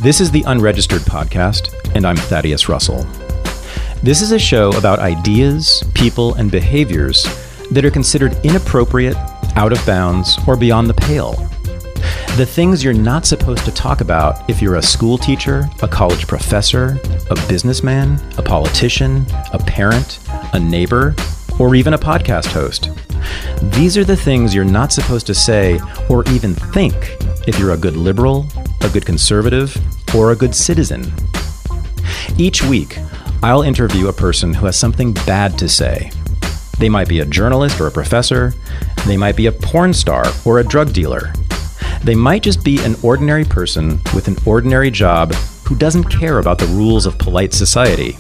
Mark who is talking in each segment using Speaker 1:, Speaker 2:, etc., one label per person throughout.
Speaker 1: This is the Unregistered podcast, and I'm Thaddeus Russell. This is a show about ideas, people, and behaviors that are considered inappropriate, out of bounds, or beyond the pale. The things you're not supposed to talk about if you're a school teacher, a college professor, a businessman, a politician, a parent, a neighbor, or even a podcast host. These are the things you're not supposed to say or even think if you're a good liberal, a good conservative, or a good citizen. Each week, I'll interview a person who has something bad to say. They might be a journalist or a professor. They might be a porn star or a drug dealer. They might just be an ordinary person with an ordinary job who doesn't care about the rules of polite society.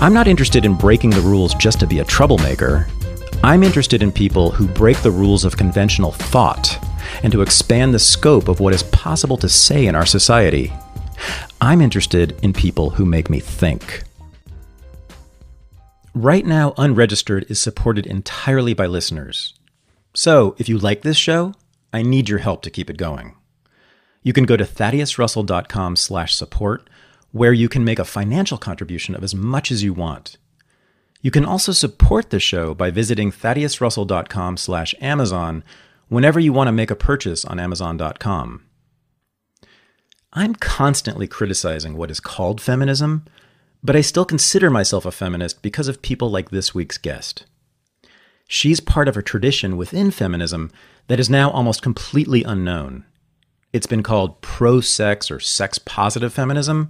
Speaker 1: I'm not interested in breaking the rules just to be a troublemaker. I'm interested in people who break the rules of conventional thought and to expand the scope of what is possible to say in our society. I'm interested in people who make me think. Right now, Unregistered is supported entirely by listeners. So, if you like this show, I need your help to keep it going. You can go to thaddeusrussell.com/support, where you can make a financial contribution of as much as you want. You can also support the show by visiting thaddeusrussell.com/Amazon whenever you want to make a purchase on Amazon.com. I'm constantly criticizing what is called feminism, but I still consider myself a feminist because of people like this week's guest. She's part of a tradition within feminism that is now almost completely unknown. It's been called pro-sex or sex-positive feminism,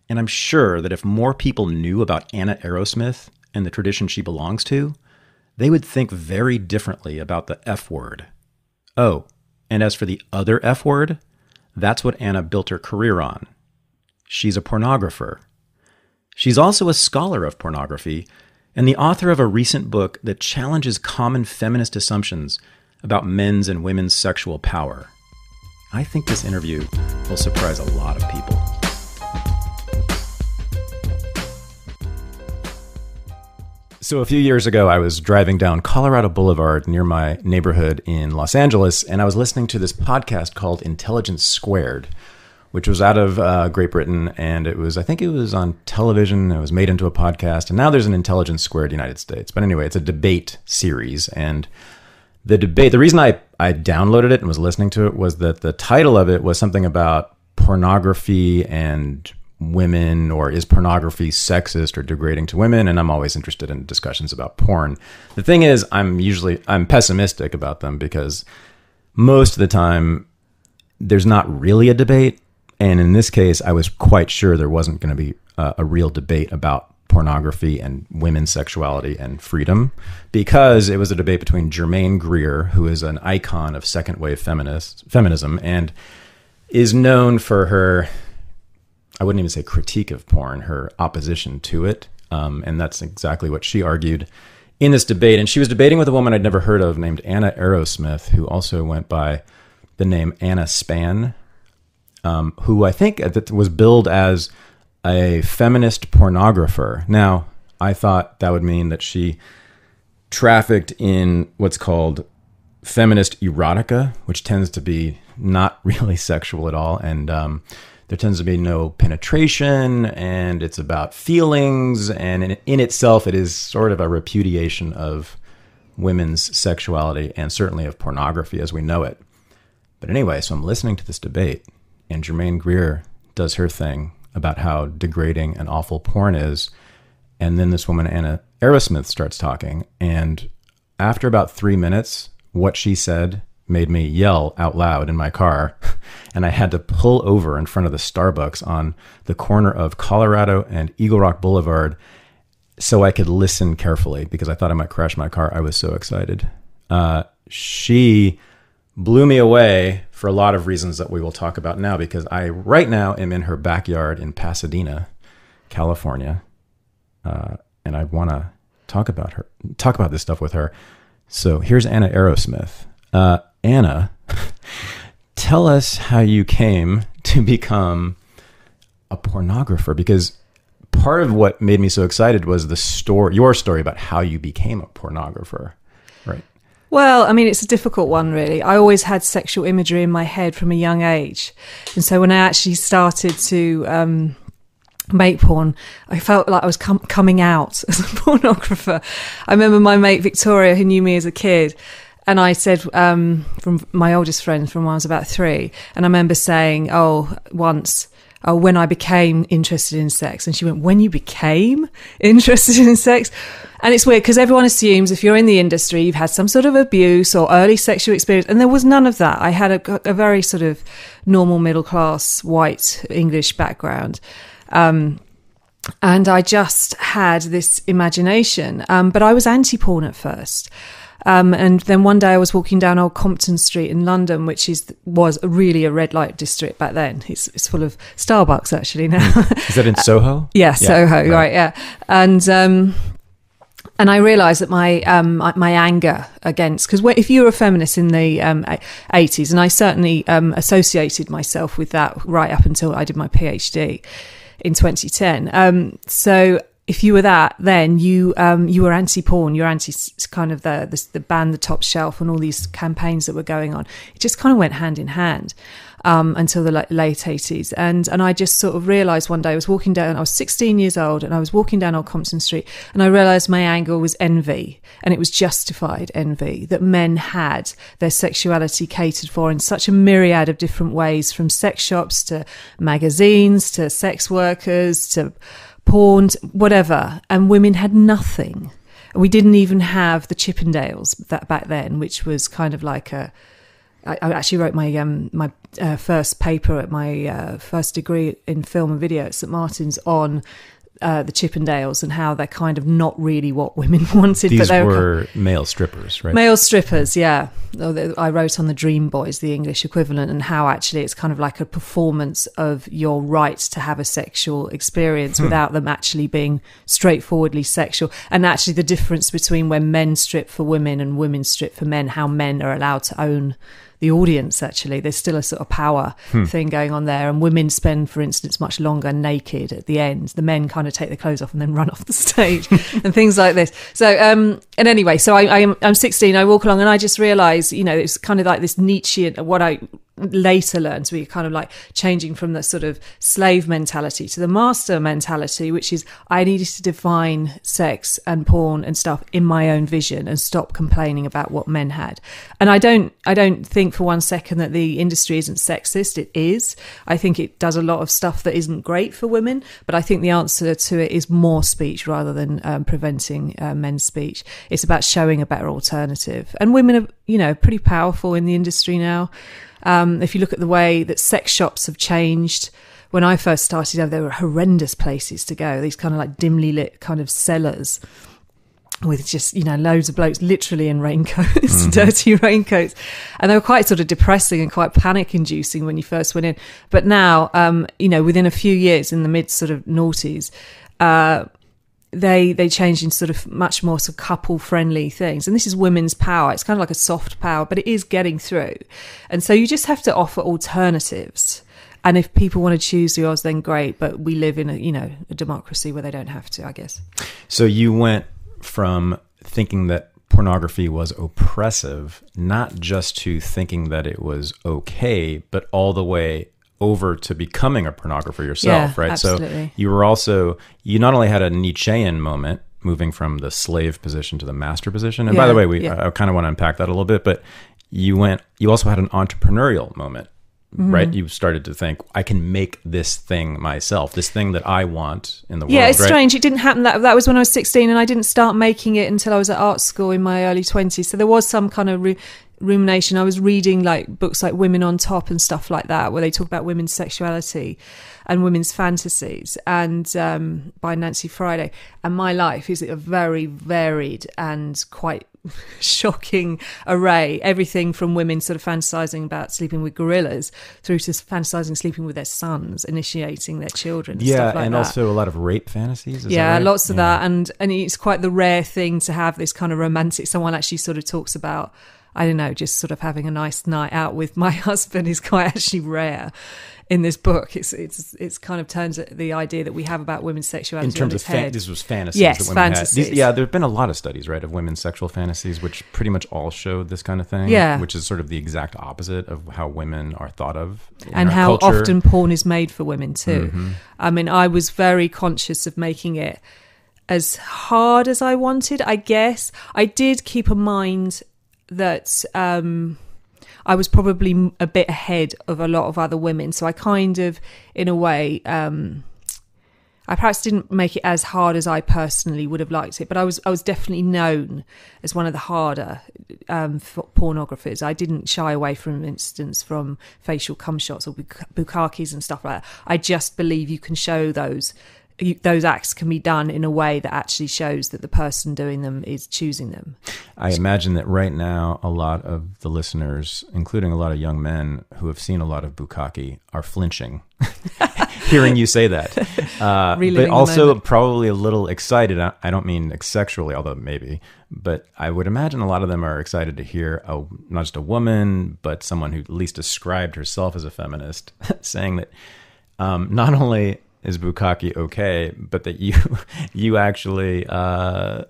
Speaker 1: and I'm sure that if more people knew about Anna Arrowsmith and the tradition she belongs to, they would think very differently about the F word. Oh, and as for the other F word, that's what Anna built her career on. She's a pornographer. She's also a scholar of pornography and the author of a recent book that challenges common feminist assumptions about men's and women's sexual power. I think this interview will surprise a lot of people. So a few years ago, I was driving down Colorado Boulevard near my neighborhood in Los Angeles, and I was listening to this podcast called Intelligence Squared, which was out of Great Britain, and I think it was on television, it was made into a podcast, and now there's an Intelligence Squared United States. But anyway, it's a debate series, and the reason I downloaded it and was listening to it was that the title of it was something about pornography and women, or is pornography sexist or degrading to women? And I'm always interested in discussions about porn. The thing is, I'm pessimistic about them because most of the time there's not really a debate. And in this case, I was quite sure there wasn't going to be a real debate about pornography and women's sexuality and freedom, because it was a debate between Germaine Greer, who is an icon of second wave feminism and is known for her, I wouldn't even say critique of porn, her opposition to it. And that's exactly what she argued in this debate. And she was debating with a woman I'd never heard of named Anna Arrowsmith, who also went by the name Anna Span, who I think was billed as a feminist pornographer. Now, I thought that would mean that she trafficked in what's called feminist erotica, which tends to be not really sexual at all. And there tends to be no penetration, and it's about feelings. And in itself, it is sort of a repudiation of women's sexuality and certainly of pornography as we know it. But anyway, so I'm listening to this debate, and Germaine Greer does her thing about how degrading and awful porn is. And then this woman, Anna Arrowsmith, starts talking. And after about 3 minutes, what she said made me yell out loud in my car. And I had to pull over in front of the Starbucks on the corner of Colorado and Eagle Rock Boulevard so I could listen carefully, because I thought I might crash my car. I was so excited. She blew me away for a lot of reasons that we will talk about now, because I right now am in her backyard in Pasadena, California, and I want to talk about this stuff with her. So here's Anna Arrowsmith. Anna, tell us how you came to become a pornographer, because part of what made me so excited was your story about how you became a pornographer, right?
Speaker 2: Well, I mean, it's a difficult one, really. I always had sexual imagery in my head from a young age. And so when I actually started to make porn, I felt like I was coming out as a pornographer. I remember my mate Victoria, who knew me as a kid, and I said, from my oldest friend from when I was about 3, and I remember saying, once, when I became interested in sex. And she went, when you became interested in sex? And it's weird because everyone assumes if you're in the industry, you've had some sort of abuse or early sexual experience. And there was none of that. I had a very sort of normal middle-class white English background. And I just had this imagination. But I was anti-porn at first. And then one day I was walking down Old Compton Street in London, which was really a red light district back then. It's full of Starbucks actually now.
Speaker 1: Is that in Soho?
Speaker 2: Yeah, Soho, right, yeah. And I realised that my anger against, because if you were a feminist in the 80s, and I certainly associated myself with that right up until I did my PhD in 2010. So if you were that, then you were anti-porn, you're anti kind of the band, the Top Shelf, and all these campaigns that were going on. It just kind of went hand in hand until the late 80s. And I just sort of realised one day I was 16 years old, and I was walking down Old Compton Street, and I realised my anger was envy, and it was justified envy that men had their sexuality catered for in such a myriad of different ways, from sex shops to magazines to sex workers to porn, whatever, and women had nothing. We didn't even have the Chippendales that back then, which was kind of like I actually wrote my first paper at my first degree in film and video at St Martin's on the Chippendales and how they're kind of not really what women wanted.
Speaker 1: These
Speaker 2: but they
Speaker 1: were male strippers, right? Male
Speaker 2: strippers, yeah. I wrote on the Dream Boys, the English equivalent, and how actually it's kind of like a performance of your right to have a sexual experience without them actually being straightforwardly sexual. And actually the difference between when men strip for women and women strip for men, how men are allowed to own the audience. Actually, there's still a sort of power thing going on there, and women spend, for instance, much longer naked at the end. The men kind of take their clothes off and then run off the stage and things like this. So and anyway, so I'm 16, I walk along and I just realize, it's kind of like this Nietzschean, what I later learned to be kind of like changing from the sort of slave mentality to the master mentality, which is I needed to define sex and porn and stuff in my own vision and stop complaining about what men had. And I don't think for one second that the industry isn't sexist. It is. I think it does a lot of stuff that isn't great for women, but I think the answer to it is more speech rather than preventing men's speech. It's about showing a better alternative. And women are, pretty powerful in the industry now. If you look at the way that sex shops have changed, when I first started, there were horrendous places to go. These kind of like dimly lit kind of cellars with just, loads of blokes literally in raincoats, dirty raincoats. And they were quite sort of depressing and quite panic inducing when you first went in. But now, within a few years in the mid sort of noughties, they changed into sort of much more sort of couple friendly things. And this is women's power. It's kind of like a soft power, but it is getting through. And so you just have to offer alternatives. And if people want to choose yours, then great. But we live in a democracy where they don't have to, I guess. So
Speaker 1: you went from thinking that pornography was oppressive, not just to thinking that it was okay, but all the way over to becoming a pornographer yourself, right?
Speaker 2: Absolutely.
Speaker 1: So you not only had a Nietzschean moment, moving from the slave position to the master position, and by the way, I kind of want to unpack that a little bit, but you also had an entrepreneurial moment, right? You started to think, I can make this thing myself, this thing that I want in the world.
Speaker 2: Yeah, it's
Speaker 1: right?
Speaker 2: strange. It didn't happen. That was when I was 16, and I didn't start making it until I was at art school in my early 20s. So there was some kind of rumination. I was reading like books like Women on Top and stuff like that, where they talk about women's sexuality and women's fantasies, and by Nancy Friday. And my life is a very varied and quite shocking array. Everything from women sort of fantasizing about sleeping with gorillas through to fantasizing sleeping with their sons, initiating their children, and stuff like
Speaker 1: and
Speaker 2: that.
Speaker 1: Also a lot of rape fantasies.
Speaker 2: Lots of that, and it's quite the rare thing to have this kind of romantic. Someone actually sort of talks about I don't know, just sort of having a nice night out with my husband is quite actually rare in this book. It's kind of turns the idea that we have about women's sexuality
Speaker 1: in terms
Speaker 2: of
Speaker 1: this was fantasies
Speaker 2: yes,
Speaker 1: that women
Speaker 2: fantasies.
Speaker 1: had. There have been a lot of studies, right, of women's sexual fantasies, which pretty much all showed this kind of thing.
Speaker 2: Yeah.
Speaker 1: Which is sort of the exact opposite of how women are thought of in
Speaker 2: and
Speaker 1: our
Speaker 2: how
Speaker 1: culture.
Speaker 2: often porn is made for women too.
Speaker 1: Mm-hmm.
Speaker 2: I mean, I was very conscious of making it as hard as I wanted, I guess. I did keep in mind that I was probably a bit ahead of a lot of other women. So I kind of, in a way, I perhaps didn't make it as hard as I personally would have liked it, but I was definitely known as one of the harder pornographers. I didn't shy away, for instance, from facial cum shots or bukakis and stuff like that. I just believe you can show those acts can be done in a way that actually shows that the person doing them is choosing them.
Speaker 1: I imagine that right now, a lot of the listeners, including a lot of young men who have seen a lot of bukkake, are flinching, hearing you say that. But also probably a little excited. I don't mean sexually, although maybe. But I would imagine a lot of them are excited to hear not just a woman, but someone who at least described herself as a feminist, saying that not only is bukkake okay, but that you actually that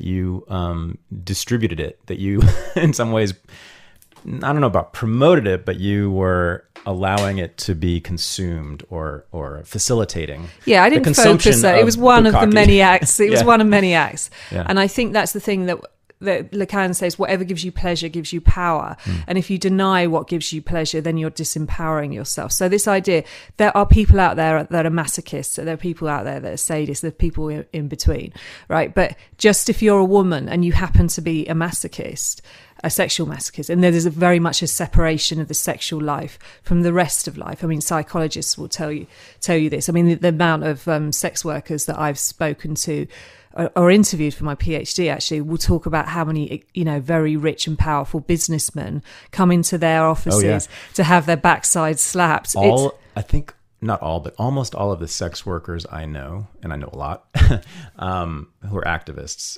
Speaker 1: you distributed it, that you in some ways, I don't know about promoted it, but you were allowing it to be consumed or facilitating.
Speaker 2: Yeah, I didn't focus that. It was one
Speaker 1: bukkake.
Speaker 2: of the many acts. It was one of many acts.
Speaker 1: Yeah.
Speaker 2: And I think that's the thing that Lacan says, whatever gives you pleasure gives you power. And if you deny what gives you pleasure, then you're disempowering yourself. So this idea, there are people out there that are masochists, there are people out there that are sadists, there are people in between, right? But just if you're a woman and you happen to be a masochist, a sexual masochist, and there's very much a separation of the sexual life from the rest of life. I mean, psychologists will tell you this. I mean, the amount of sex workers that I've spoken to or interviewed for my PhD actually will talk about how many, very rich and powerful businessmen come into their offices to have their backside slapped.
Speaker 1: I think not all, but almost all of the sex workers I know, and I know a lot, who are activists,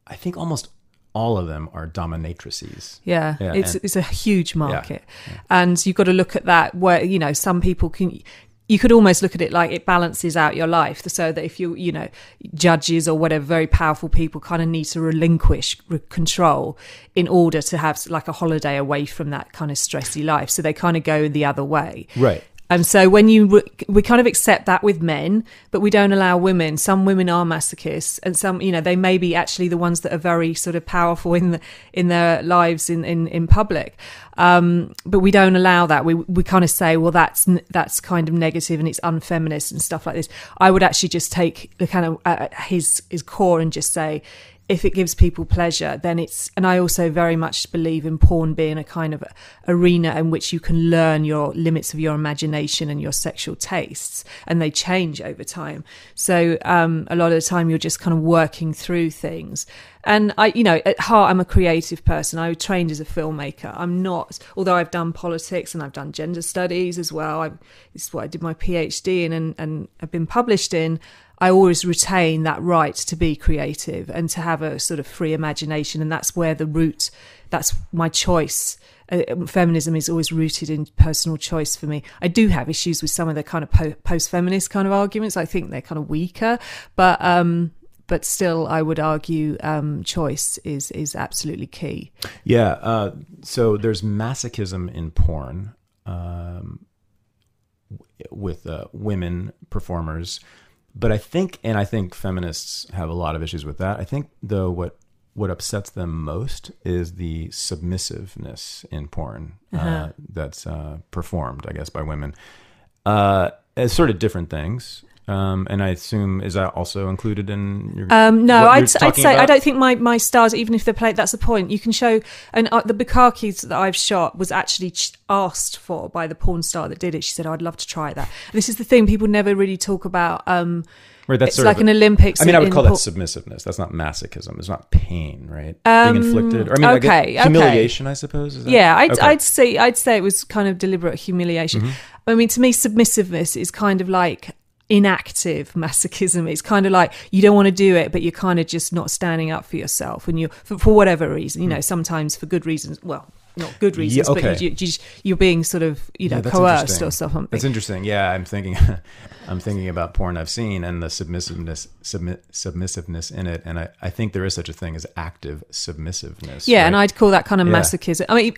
Speaker 1: I think almost all of them are dominatrices.
Speaker 2: Yeah, it's a huge market. Yeah. And you've got to look at that where, some people you could almost look at it like it balances out your life, so that if judges or whatever very powerful people kind of need to relinquish control in order to have like a holiday away from that kind of stressy life. So they kind of go the other way.
Speaker 1: Right.
Speaker 2: And so when we kind of accept that with men, but we don't allow women. Some women are masochists, and some, they may be actually the ones that are very sort of powerful in their lives in public. But we don't allow that. We kind of say, well, that's kind of negative and it's unfeminist and stuff like this. I would actually just take the kind of his core and just say, if it gives people pleasure, then it's, and I also very much believe in porn being a kind of arena in which you can learn your limits of your imagination and your sexual tastes, and they change over time. So a lot of the time you're just kind of working through things. And at heart, I'm a creative person. I trained as a filmmaker. I'm not, although I've done politics and I've done gender studies as well. This is what I did my PhD in and I've been published in. I always retain that right to be creative and to have a sort of free imagination. And that's where that's my choice. Feminism is always rooted in personal choice for me. I do have issues with some of the kind of post-feminist kind of arguments. I think they're kind of weaker, but still I would argue choice is absolutely key.
Speaker 1: Yeah. So there's masochism in porn with women performers. But I think feminists have a lot of issues with that. I think, though, what upsets them most is the submissiveness in porn that's performed, I guess, by women. As sort of different things. And I assume, is that also included in your...
Speaker 2: No, I'd say about? I don't think my stars, even if they're played, that's the point. You can show... And the bukkake that I've shot was actually asked for by the porn star that did it. She said, I'd love to try that. And this is the thing, people never really talk about...
Speaker 1: Right, that's
Speaker 2: it's like an Olympics.
Speaker 1: I mean, I would call that submissiveness. That's not masochism. It's not pain, right? Being inflicted. Or, I mean, humiliation, I suppose. Is that?
Speaker 2: Yeah, I'd say it was kind of deliberate humiliation. Mm-hmm. I mean, to me, submissiveness is kind of like... inactive masochism. It's kind of like you don't want to do it, but you're kind of just not standing up for yourself, and you for whatever reason, you know, sometimes for good reasons. Well, not good reasons, but you're being sort of, you know, coerced or something.
Speaker 1: That's interesting. Yeah, I'm thinking about porn I've seen and the submissiveness in it, and I think there is such a thing as active submissiveness.
Speaker 2: Yeah,
Speaker 1: right?
Speaker 2: and I'd call that kind of masochism. I mean,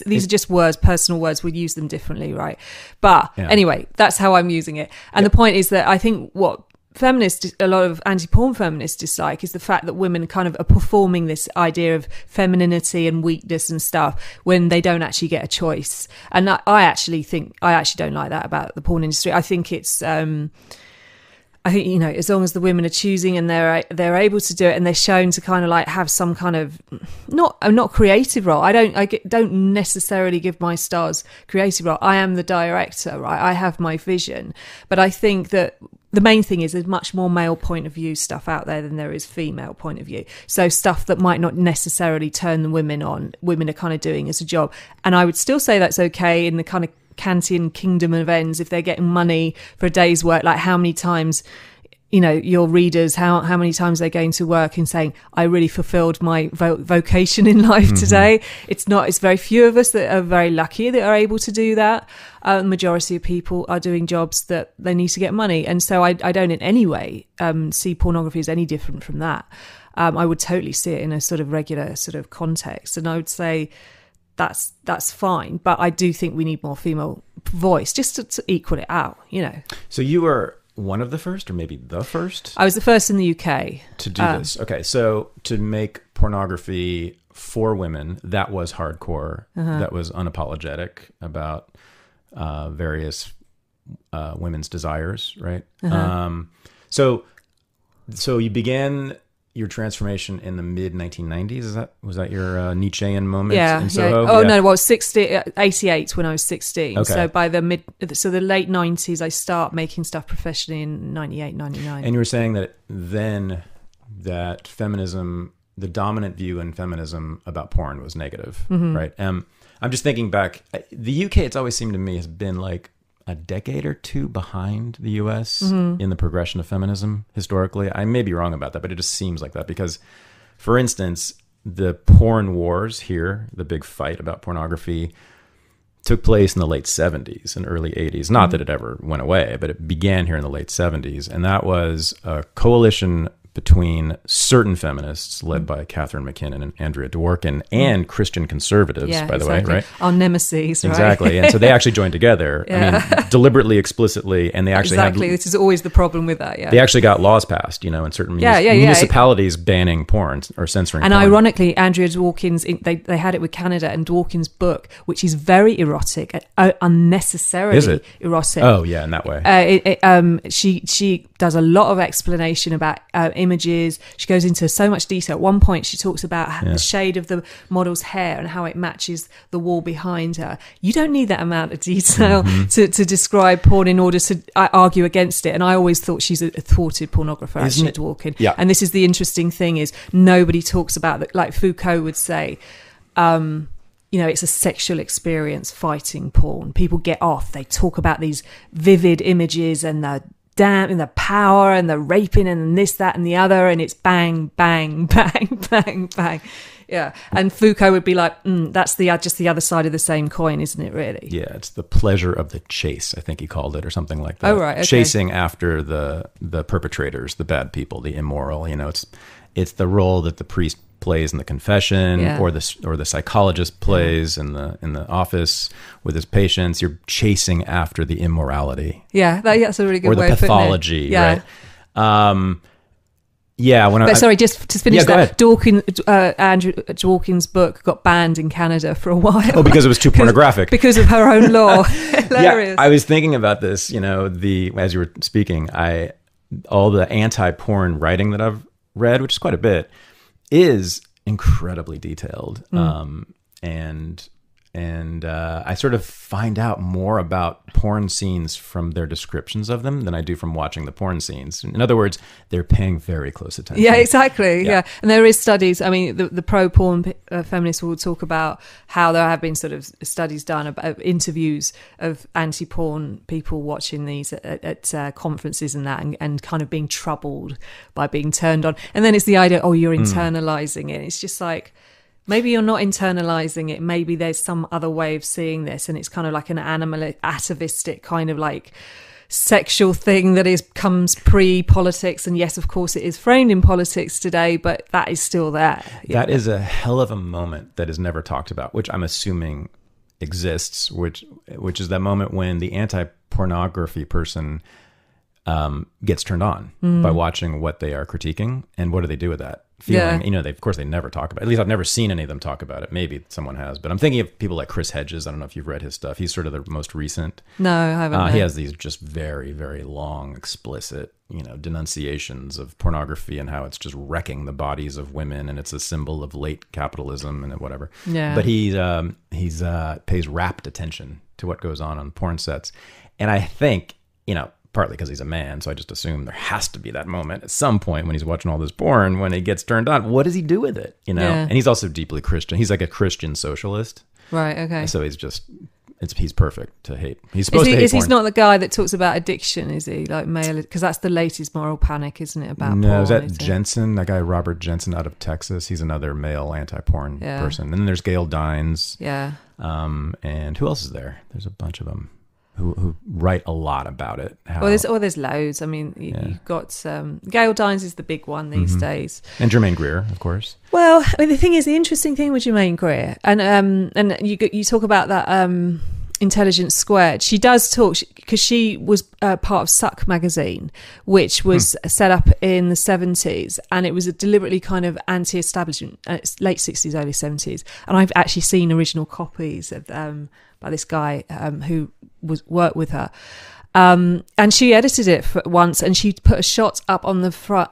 Speaker 2: these are just words, personal words. We use them differently, right? But anyway, that's how I'm using it. And the point is that I think what a lot of anti-porn feminists dislike is the fact that women kind of are performing this idea of femininity and weakness and stuff when they don't actually get a choice. And I actually don't like that about the porn industry. I think it's you know, as long as the women are choosing and they're able to do it, and they're shown to kind of like have some kind of not creative role. I don't necessarily give my stars creative role. I am the director, right? I have my vision, but I think that the main thing is there's much more male point of view stuff out there than there is female point of view. So stuff that might not necessarily turn the women on, women are kind of doing as a job. And I would still say that's okay in the kind of Kantian kingdom of ends if they're getting money for a day's work. Like how many times, you know, your readers, how many times they're going to work and saying, I really fulfilled my vocation in life today. It's very few of us that are very lucky that are able to do that. The majority of people are doing jobs that they need to get money. And so I don't in any way see pornography as any different from that. I would totally see it in a sort of regular sort of context. And I would say that's fine. But I do think we need more female voice just to equal it out, you know.
Speaker 1: So you were one of the first, or maybe the first?
Speaker 2: I was the first in the UK
Speaker 1: to do this. Okay, so to make pornography for women, that was hardcore. That was unapologetic about various women's desires, right? So you began your transformation in the mid 1990s. Was that your Nietzschean moment in Soho?
Speaker 2: Oh no, well, 88 when I was 16. Okay. So by the late 90s, I start making stuff professionally in 98, 99.
Speaker 1: And you were saying that then that feminism, the dominant view in feminism about porn was negative, right? I'm just thinking back. The UK, it's always seemed to me, has been like a decade or two behind the US in the progression of feminism historically. I may be wrong about that, but it just seems like that because, for instance, the porn wars here, the big fight about pornography, took place in the late 70s and early 80s. Not that it ever went away, but it began here in the late 70s. And that was a coalition between certain feminists led by Catherine McKinnon and Andrea Dworkin and Christian conservatives, by the way, right?
Speaker 2: Our nemesis, right?
Speaker 1: Exactly. And so they actually joined together, I mean, deliberately, explicitly, and they actually
Speaker 2: this is always the problem with that,
Speaker 1: They actually got laws passed, you know, in certain municipalities banning porn or censoring
Speaker 2: and
Speaker 1: porn.
Speaker 2: Ironically, Andrea Dworkin's, they had it with Canada, and Dworkin's book, which is very erotic, unnecessarily erotic.
Speaker 1: Oh, yeah, in that way.
Speaker 2: She does a lot of explanation about images. She goes into so much detail. At one point she talks about the shade of the model's hair and how it matches the wall behind her. You don't need that amount of detail to describe porn in order to argue against it. And I always thought she's a thwarted pornographer, actually, Dworkin.
Speaker 1: Yeah.
Speaker 2: And this is the interesting thing, is nobody talks about that. Like Foucault would say, you know, it's a sexual experience, fighting porn. People get off. They talk about these vivid images and the power and the raping and this, that, and the other, and it's bang, bang, bang, bang, bang. Yeah. And Foucault would be like, that's just the other side of the same coin, isn't it, really?
Speaker 1: Yeah, it's the pleasure of the chase, I think he called it, or something like that.
Speaker 2: Oh, right. Okay.
Speaker 1: Chasing after the perpetrators, the bad people, the immoral. You know, it's the role that the priest plays in the confession, or the psychologist plays in the office with his patients. You're chasing after the immorality.
Speaker 2: Yeah, that's a really good way
Speaker 1: of putting it. Or the pathology, right?
Speaker 2: Sorry, just to finish that, Andrew Dworkin's book got banned in Canada for a while.
Speaker 1: Oh, because it was too pornographic.
Speaker 2: Because of her own law. Hilarious.
Speaker 1: Yeah, I was thinking about this, you know, as you were speaking, all the anti-porn writing that I've read, which is quite a bit, is incredibly detailed. And and I sort of find out more about porn scenes from their descriptions of them than I do from watching the porn scenes. In other words, they're paying very close attention.
Speaker 2: Yeah, exactly. Yeah. And there is studies. I mean, the pro-porn feminists will talk about how there have been sort of studies done about interviews of anti-porn people watching these at conferences and that, and kind of being troubled by being turned on. And then it's the idea, oh, you're internalizing it. It's just like, maybe you're not internalizing it. Maybe there's some other way of seeing this, and it's kind of like an animal atavistic kind of like sexual thing that comes pre-politics. And yes, of course, it is framed in politics today, but that is still there.
Speaker 1: That is a hell of a moment that is never talked about, which I'm assuming exists, which is that moment when the anti-pornography person gets turned on by watching what they are critiquing, and what do they do with that feeling? You know, of course they never talk about it. At least I've never seen any of them talk about it. Maybe someone has, but I'm thinking of people like Chris Hedges. I don't know if you've read his stuff. He's sort of the most recent.
Speaker 2: No, I haven't.
Speaker 1: He has these just very, very long, explicit, denunciations of pornography and how it's just wrecking the bodies of women, and it's a symbol of late capitalism and whatever.
Speaker 2: Yeah.
Speaker 1: But he's pays rapt attention to what goes on porn sets, and I think partly because he's a man, so I just assume there has to be that moment at some point when he's watching all this porn, when he gets turned on. What does he do with it? Yeah. And he's also deeply Christian. He's like a Christian socialist.
Speaker 2: Right, okay.
Speaker 1: So he's perfect to hate. He's supposed to hate porn.
Speaker 2: He's not the guy that talks about addiction, is he? Like male, because that's the latest moral panic, isn't it? About
Speaker 1: no,
Speaker 2: porn,
Speaker 1: is that Jensen, that guy Robert Jensen out of Texas? He's another male anti-porn person. And then there's Gail Dines.
Speaker 2: Yeah.
Speaker 1: And who else is there? There's a bunch of them who write a lot about it.
Speaker 2: There's loads. I mean, you've got Gail Dines is the big one these days,
Speaker 1: and Germaine Greer, of course.
Speaker 2: Well, I mean, the interesting thing with Germaine Greer, and you talk about that Intelligence Squared. She does talk because she was part of Suck magazine, which was set up in the 70s, and it was a deliberately kind of anti-establishment, late 60s, early 70s. And I've actually seen original copies of by this guy who worked with her, and she edited it for once, and she put a shot up on the front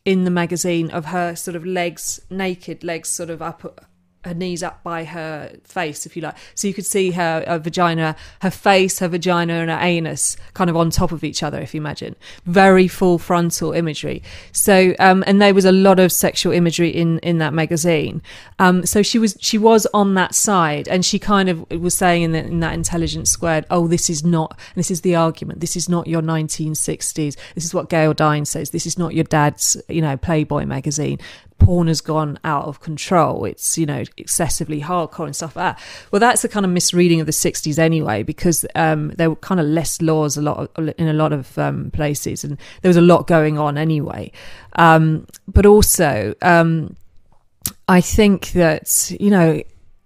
Speaker 2: in the magazine of her sort of naked legs, sort of up, her knees up by her face, if you like, so you could see her vagina, her face, her vagina, and her anus kind of on top of each other, if you imagine. Very full frontal imagery. So and there was a lot of sexual imagery in that magazine. So she was on that side, and she kind of was saying in that Intelligence Squared, oh, this is the argument, this is not your 1960s, this is what Gail Dines says, this is not your dad's Playboy magazine. Porn has gone out of control. It's, excessively hardcore and stuff like that. Well, that's a kind of misreading of the 60s anyway, because there were kind of less laws in a lot of places, and there was a lot going on anyway. But also, I think that,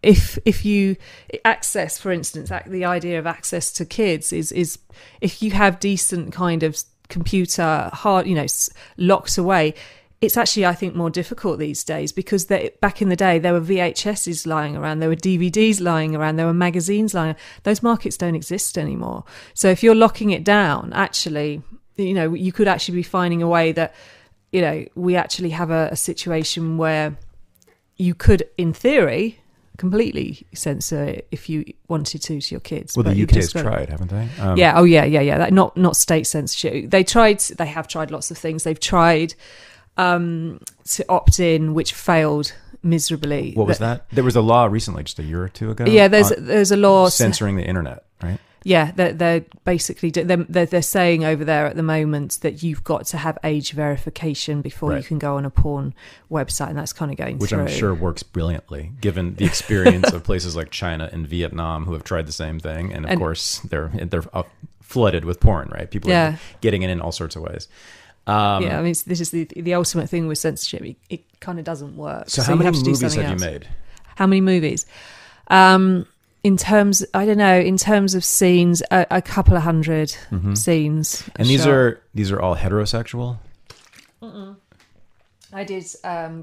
Speaker 2: if you access, for instance, the idea of access to kids is if you have decent kind of computer hard, locked away, it's actually, I think, more difficult these days, because back in the day, there were VHSs lying around, there were DVDs lying around, there were magazines lying around. Those markets don't exist anymore. So if you're locking it down, actually, you could actually be finding a way that, we actually have a situation where you could, in theory, completely censor it if you wanted to your kids.
Speaker 1: Well, the UK's tried, haven't they?
Speaker 2: Yeah. Not state censorship. They have tried lots of things. They've tried to opt in, which failed miserably.
Speaker 1: What was that? There was a law recently, just a year or two ago.
Speaker 2: Yeah, there's a law
Speaker 1: censoring the internet, right?
Speaker 2: Yeah, they're basically they're saying over there at the moment that you've got to have age verification before you can go on a porn website, and that's kind of going
Speaker 1: which
Speaker 2: through.
Speaker 1: I'm sure works brilliantly, given the experience of places like China and Vietnam who have tried the same thing, and of course they're flooded with porn, right? People are getting it in all sorts of ways.
Speaker 2: I mean, this is the ultimate thing with censorship. It kind of doesn't work.
Speaker 1: So how many movies have you made?
Speaker 2: How many movies? In terms of scenes, a couple of hundred scenes.
Speaker 1: And these are all heterosexual?
Speaker 2: I did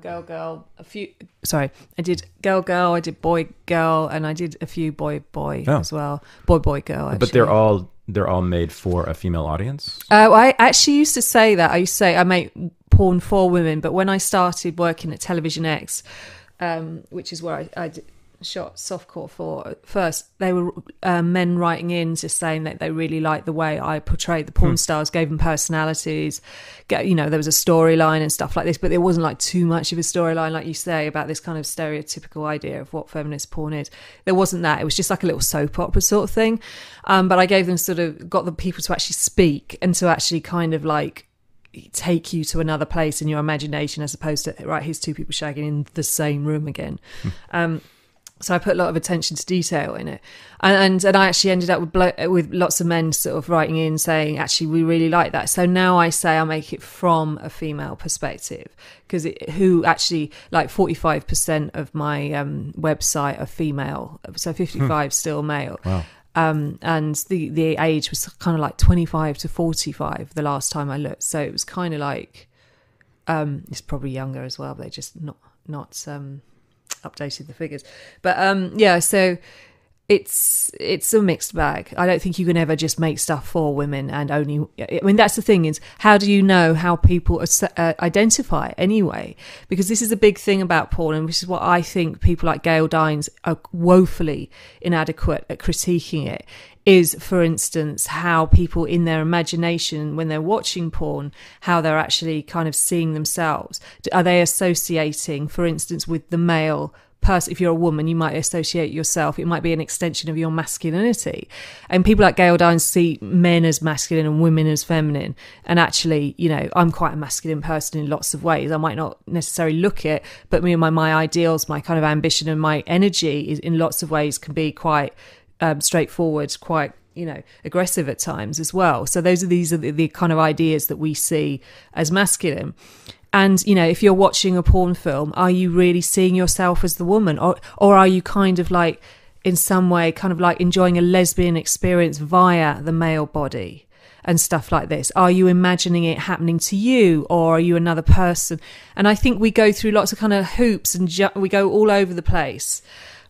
Speaker 2: girl, a few. Sorry, I did girl, I did boy, girl, and I did a few boy as well. Boy, girl. Actually.
Speaker 1: But they're all made for a female audience?
Speaker 2: I actually used to say that. I used to say I make porn for women, but when I started working at Television X, which is where I shot softcore for first, they were men writing in just saying that they really liked the way I portrayed the porn stars, gave them personalities, there was a storyline and stuff like this, but there wasn't like too much of a storyline, like you say, about this kind of stereotypical idea of what feminist porn is. There wasn't that. It was just like a little soap opera sort of thing. But I gave them got the people to actually speak and to actually kind of like take you to another place in your imagination, as opposed to, right, here's two people shagging in the same room again. So I put a lot of attention to detail in it, and I actually ended up with lots of men sort of writing in saying, actually, we really like that. So now I say I make it from a female perspective, because who actually, like 45% of my website are female, so 55 still male.
Speaker 1: Wow.
Speaker 2: And the age was kind of like 25 to 45 the last time I looked. So it was kind of like, it's probably younger as well, but they just not updated the figures. But so it's a mixed bag. I don't think you can ever just make stuff for women and only, I mean, that's the thing, is how do you know how people identify anyway? Because this is a big thing about porn, and which is what I think people like Gail Dines are woefully inadequate at critiquing it, is, for instance, how people in their imagination, when they're watching porn, how they're actually kind of seeing themselves. Are they associating, for instance, with the male person? If you're a woman, you might associate yourself, it might be an extension of your masculinity, and people like Gail Dines see men as masculine and women as feminine. And actually, I'm quite a masculine person in lots of ways. I might not necessarily look it, but my ideals, my kind of ambition and my energy is in lots of ways can be quite straightforward, quite aggressive at times as well. So these are the kind of ideas that we see as masculine. And, if you're watching a porn film, are you really seeing yourself as the woman? Or are you kind of like, in some way, kind of like enjoying a lesbian experience via the male body and stuff like this? Are you imagining it happening to you, or are you another person? And I think we go through lots of kind of hoops and we go all over the place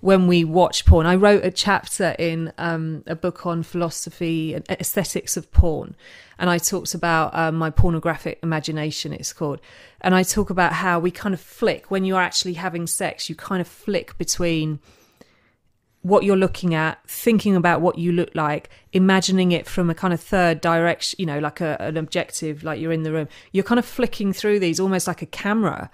Speaker 2: when we watch porn. I wrote a chapter in a book on philosophy and aesthetics of porn, and I talked about my pornographic imagination, it's called. And I talk about how we kind of flick, when you're actually having sex, you kind of flick between what you're looking at, thinking about what you look like, imagining it from a kind of third direction, like an objective, like you're in the room. You're kind of flicking through these almost like a camera.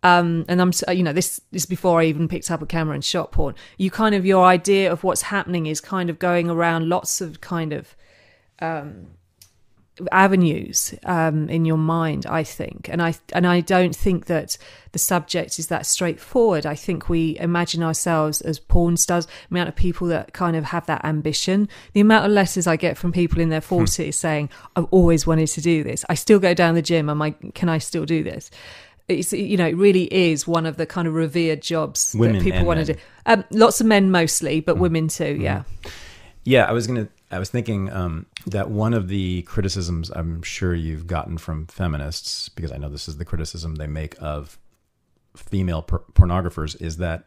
Speaker 2: And I'm, this is before I even picked up a camera and shot porn. You kind of, your idea of what's happening is kind of going around lots of kind of avenues in your mind, I think. And I don't think that the subject is that straightforward. I think we imagine ourselves as porn stars. The amount of people that kind of have that ambition, the amount of letters I get from people in their 40s saying, I've always wanted to do this. I still go down the gym. Can I still do this? It's, it really is one of the kind of revered jobs women that people want to do. Lots of men mostly, but women too. Yeah.
Speaker 1: Yeah. I was thinking that one of the criticisms I'm sure you've gotten from feminists, because I know this is the criticism they make of female pornographers, is that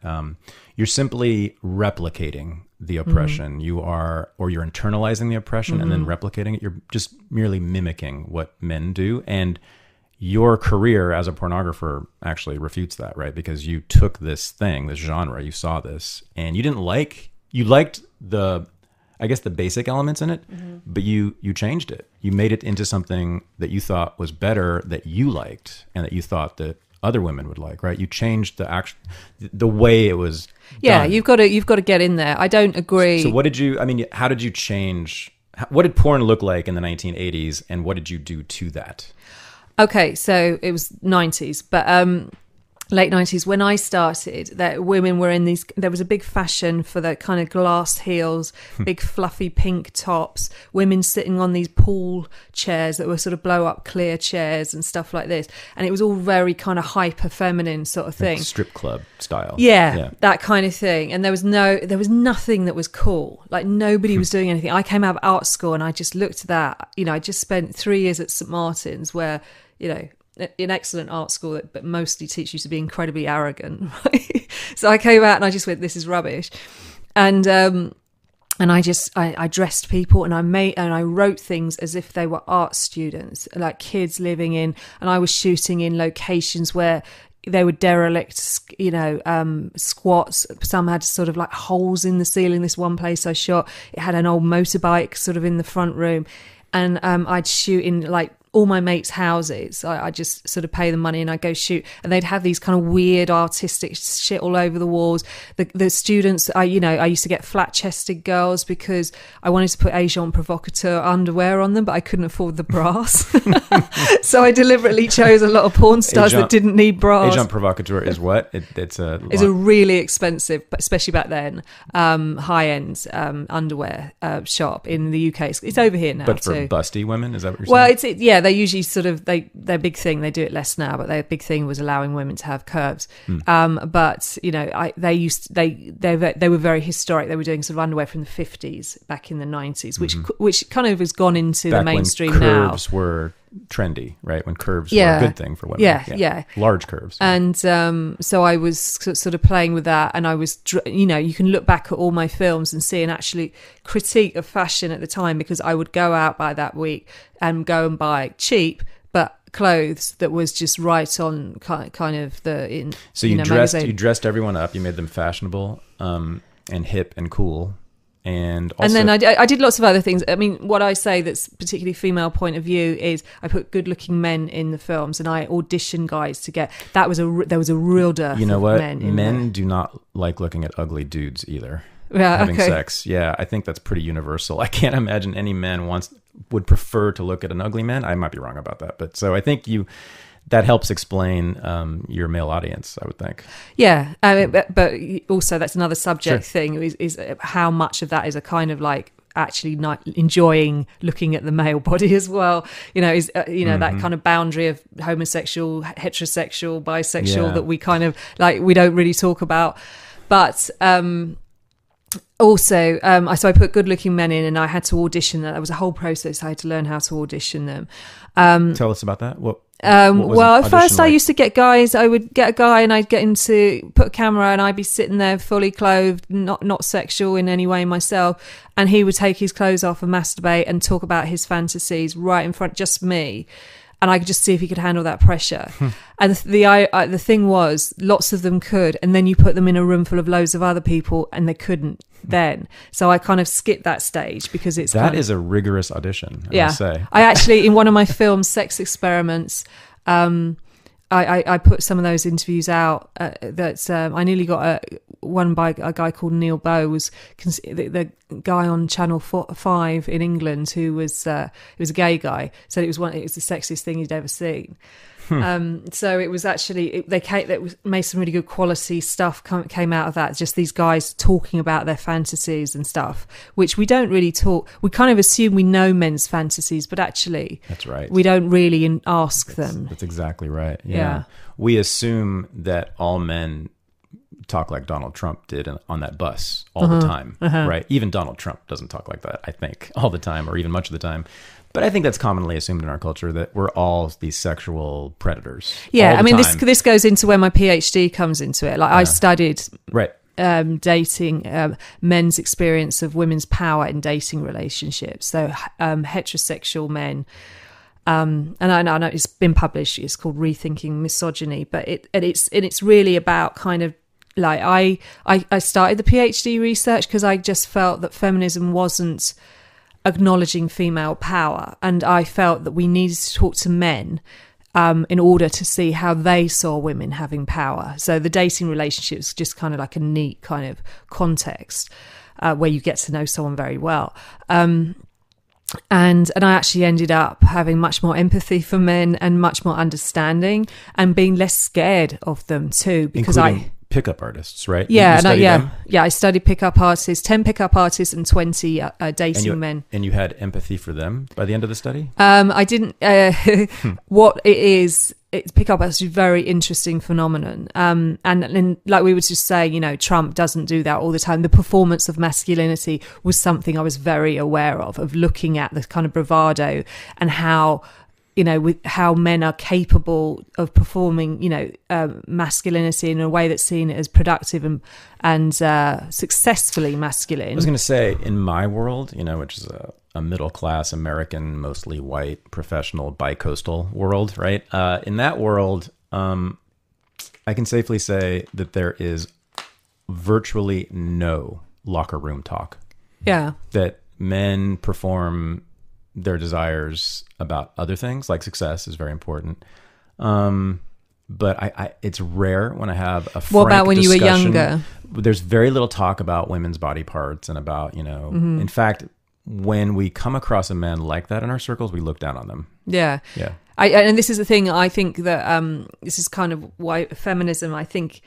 Speaker 1: you're simply replicating the oppression. You're internalizing the oppression and then replicating it. You're just merely mimicking what men do. And your career as a pornographer actually refutes that, right? Because you took this thing, this genre, you saw this, and you liked the basic elements in it, but you changed it. You made it into something that you thought was better, that you liked, and that you thought that other women would like, right? You changed the way it was done.
Speaker 2: You've got to get in there. I don't agree.
Speaker 1: So how did you change? What did porn look like in the 1980s, and what did you do to that?
Speaker 2: Okay, so it was 90s, but late 90s when I started, that women were in these, there was a big fashion for the kind of glass heels, big fluffy pink tops, women sitting on these pool chairs that were sort of blow up clear chairs and stuff like this, and it was all very kind of hyper feminine sort of thing,
Speaker 1: like strip club style.
Speaker 2: Yeah, that kind of thing. And there was nothing that was cool, like nobody was doing anything. I came out of art school and I just looked at that, I just spent 3 years at St Martin's, where an excellent art school but mostly teach you to be incredibly arrogant, right? So I came out and I just went, this is rubbish. And I dressed people and I wrote things as if they were art students, like kids living in, and I was shooting in locations where they were derelict, you know, squats. Some had sort of like holes in the ceiling. This one place I shot, it had an old motorbike sort of in the front room. And I'd shoot in like all my mates' houses. I just sort of pay them money and I'd go shoot. And they'd have these kind of weird artistic shit all over the walls. The students, I used to get flat-chested girls because I wanted to put agent provocateur underwear on them, but I couldn't afford the bras. So I deliberately chose a lot of porn stars that didn't need bras.
Speaker 1: Agent provocateur is what? It's a
Speaker 2: really expensive, especially back then, high-end underwear shop in the UK. It's over here now,
Speaker 1: but for
Speaker 2: too.
Speaker 1: Busty women, is that what you're saying?
Speaker 2: Well, they usually sort of their big thing. They do it less now, but their big thing was allowing women to have curves. But you know, they were very historic. They were doing sort of underwear from the 50s back in the 90s, which kind of has gone into
Speaker 1: back
Speaker 2: the mainstream
Speaker 1: when
Speaker 2: now.
Speaker 1: Curves were trendy, right? When curves were a good thing for women.
Speaker 2: Yeah.
Speaker 1: Large curves.
Speaker 2: And so I was sort of playing with that, and I was, you know, you can look back at all my films and see an actually critique of fashion at the time, because I would go out by that week and go and buy cheap but clothes that was just right on kind of the
Speaker 1: you dressed everyone up, you made them fashionable and hip and cool. And
Speaker 2: then I did lots of other things. I mean, what I say that's particularly female point of view is I put good-looking men in the films, and I auditioned guys to get. There was a real dearth.
Speaker 1: You know what?
Speaker 2: Men
Speaker 1: do not like looking at ugly dudes either.
Speaker 2: Yeah,
Speaker 1: having
Speaker 2: okay.
Speaker 1: sex. Yeah, I think that's pretty universal. I can't imagine any man would prefer to look at an ugly man. I might be wrong about that, but so I think that helps explain your male audience, I would think. Yeah,
Speaker 2: but also that's another subject thing is how much of that is a kind of like actually not enjoying looking at the male body as well. You know, is that kind of boundary of homosexual, heterosexual, bisexual that we kind of like we don't really talk about, but. Also, so I put good-looking men in, and I had to audition. That was a whole process. I had to learn how to audition them.
Speaker 1: Tell us about that. What
Speaker 2: well, at first I used to get guys. I would get a guy, and I'd get him to put a camera, and I'd be sitting there fully clothed, not sexual in any way myself, and he would take his clothes off and masturbate and talk about his fantasies right in front, just me. And I could just see if he could handle that pressure. And the thing was, lots of them could. And then you put them in a room full of loads of other people and they couldn't then. So I kind of skipped that stage because that
Speaker 1: is a rigorous audition, I must say.
Speaker 2: I actually, in one of my films, Sex Experiments, I put some of those interviews out that I nearly got one by a guy called Neil Bow, was the guy on Channel 5 in England who was a gay guy, said it was the sexiest thing he'd ever seen. So it was actually made some really good quality stuff came out of that. Just these guys talking about their fantasies and stuff, which we don't really talk. We kind of assume we know men's fantasies, but actually,
Speaker 1: that's right.
Speaker 2: We don't really ask them.
Speaker 1: That's exactly right. Yeah. We assume that all men talk like Donald Trump did on that bus all the time, right? Even Donald Trump doesn't talk like that, I think, all the time, or even much of the time. But I think that's commonly assumed in our culture that we're all these sexual predators.
Speaker 2: Yeah, I mean, this goes into where my PhD comes into it. Like I studied dating, men's experience of women's power in dating relationships. So heterosexual men. And I know it's been published. It's called Rethinking Misogyny, but it's really about kind of like I started the PhD research because I just felt that feminism wasn't acknowledging female power, and I felt that we needed to talk to men in order to see how they saw women having power. So the dating relationship is just kind of like a neat kind of context where you get to know someone very well. And I actually ended up having much more empathy for men and much more understanding and being less scared of them too, because
Speaker 1: including pickup artists, right?
Speaker 2: Yeah, I studied pickup artists, 10 pickup artists and 20 dating men.
Speaker 1: And you had empathy for them by the end of the study?
Speaker 2: I didn't. What it is, pickup artists is a very interesting phenomenon. And like we were just saying, you know, Trump doesn't do that all the time. The performance of masculinity was something I was very aware of looking at the kind of bravado and how, you know, with how men are capable of performing, you know, masculinity in a way that's seen as productive and successfully masculine.
Speaker 1: I was going to say, in my world, you know, which is a middle-class American, mostly white, professional, bi-coastal world, right? In that world, I can safely say that there is virtually no locker room talk.
Speaker 2: Yeah.
Speaker 1: That men perform their desires about other things, like success is very important. But it's rare when I have a frank
Speaker 2: What about when you were
Speaker 1: discussion.
Speaker 2: younger?
Speaker 1: There's very little talk about women's body parts and about, in fact, when we come across a man like that in our circles, we look down on them.
Speaker 2: Yeah.
Speaker 1: Yeah.
Speaker 2: And this is the thing, I think that this is kind of why feminism, I think,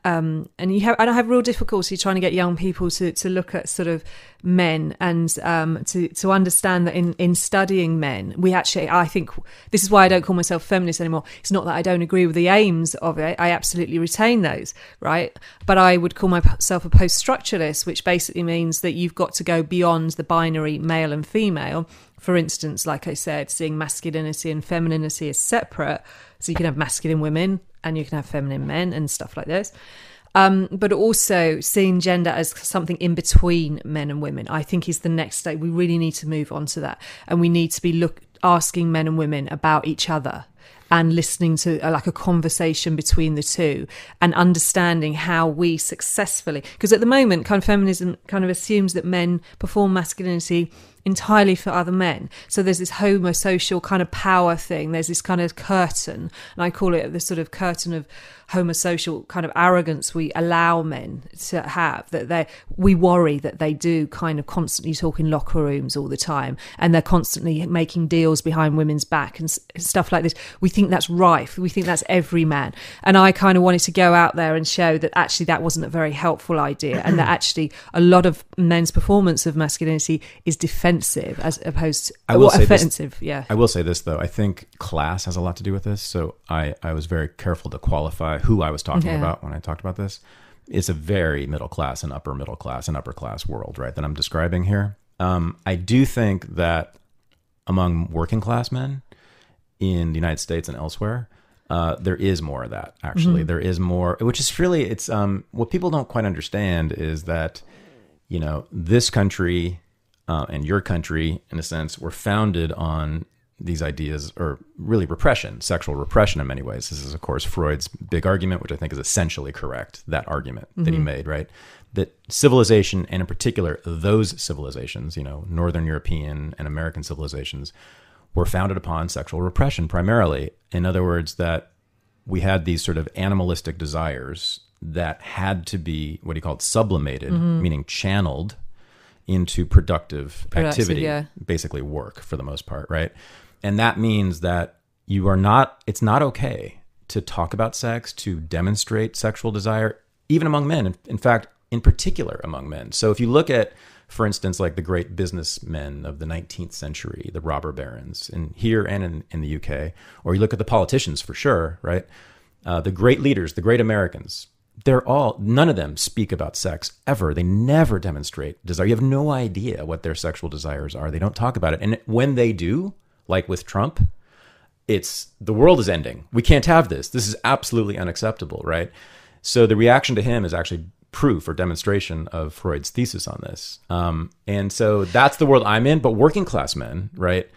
Speaker 2: and I have real difficulty trying to get young people to look at sort of men and to understand that in studying men, I think this is why I don't call myself feminist anymore. It's not that I don't agree with the aims of it. I absolutely retain those, right? But I would call myself a post-structuralist, which basically means that you've got to go beyond the binary male and female. For instance, like I said, seeing masculinity and femininity as separate. So you can have masculine women and you can have feminine men and stuff like this. But also seeing gender as something in between men and women, I think is the next step. We really need to move on to that. And we need to be asking men and women about each other and listening to like a conversation between the two and understanding how we successfully, because at the moment kind of feminism kind of assumes that men perform masculinity entirely for other men. So there's this homosocial kind of power thing. There's this kind of curtain, and I call it the sort of curtain of homosocial kind of arrogance we allow men to have, that we worry that they do kind of constantly talk in locker rooms all the time, and they're constantly making deals behind women's back and stuff like this. We think that's rife. We think that's every man. And I kind of wanted to go out there and show that actually that wasn't a very helpful idea, and that actually a lot of men's performance of masculinity is defensive as opposed to offensive. Yeah.
Speaker 1: I will say this though. I think class has a lot to do with this. So I was very careful to qualify who I was talking about when I talked about this. It's a very middle class and upper middle class and upper class world, right, that I'm describing here. I do think that among working class men in the United States and elsewhere, there is more of that, actually. There is more, which is really, it's what people don't quite understand is that, this country and your country, in a sense, were founded on these ideas, or really repression, sexual repression in many ways. This is, of course, Freud's big argument, which I think is essentially correct, that argument that he made, right? That civilization, and in particular, those civilizations, Northern European and American civilizations, were founded upon sexual repression primarily. In other words, that we had these sort of animalistic desires that had to be what he called sublimated, meaning channeled into productive activity, basically work for the most part, right? And that means that it's not okay to talk about sex, to demonstrate sexual desire, even among men. In fact, in particular among men. So if you look at, for instance, like the great businessmen of the 19th century, the robber barons, here and in the UK, or you look at the politicians for sure, right? The great leaders, the great Americans, none of them speak about sex ever. They never demonstrate desire. You have no idea what their sexual desires are. They don't talk about it. And when they do, like with Trump, the world is ending. We can't have this. This is absolutely unacceptable, right? So the reaction to him is actually proof or demonstration of Freud's thesis on this. And so that's the world I'm in. But working class men, right,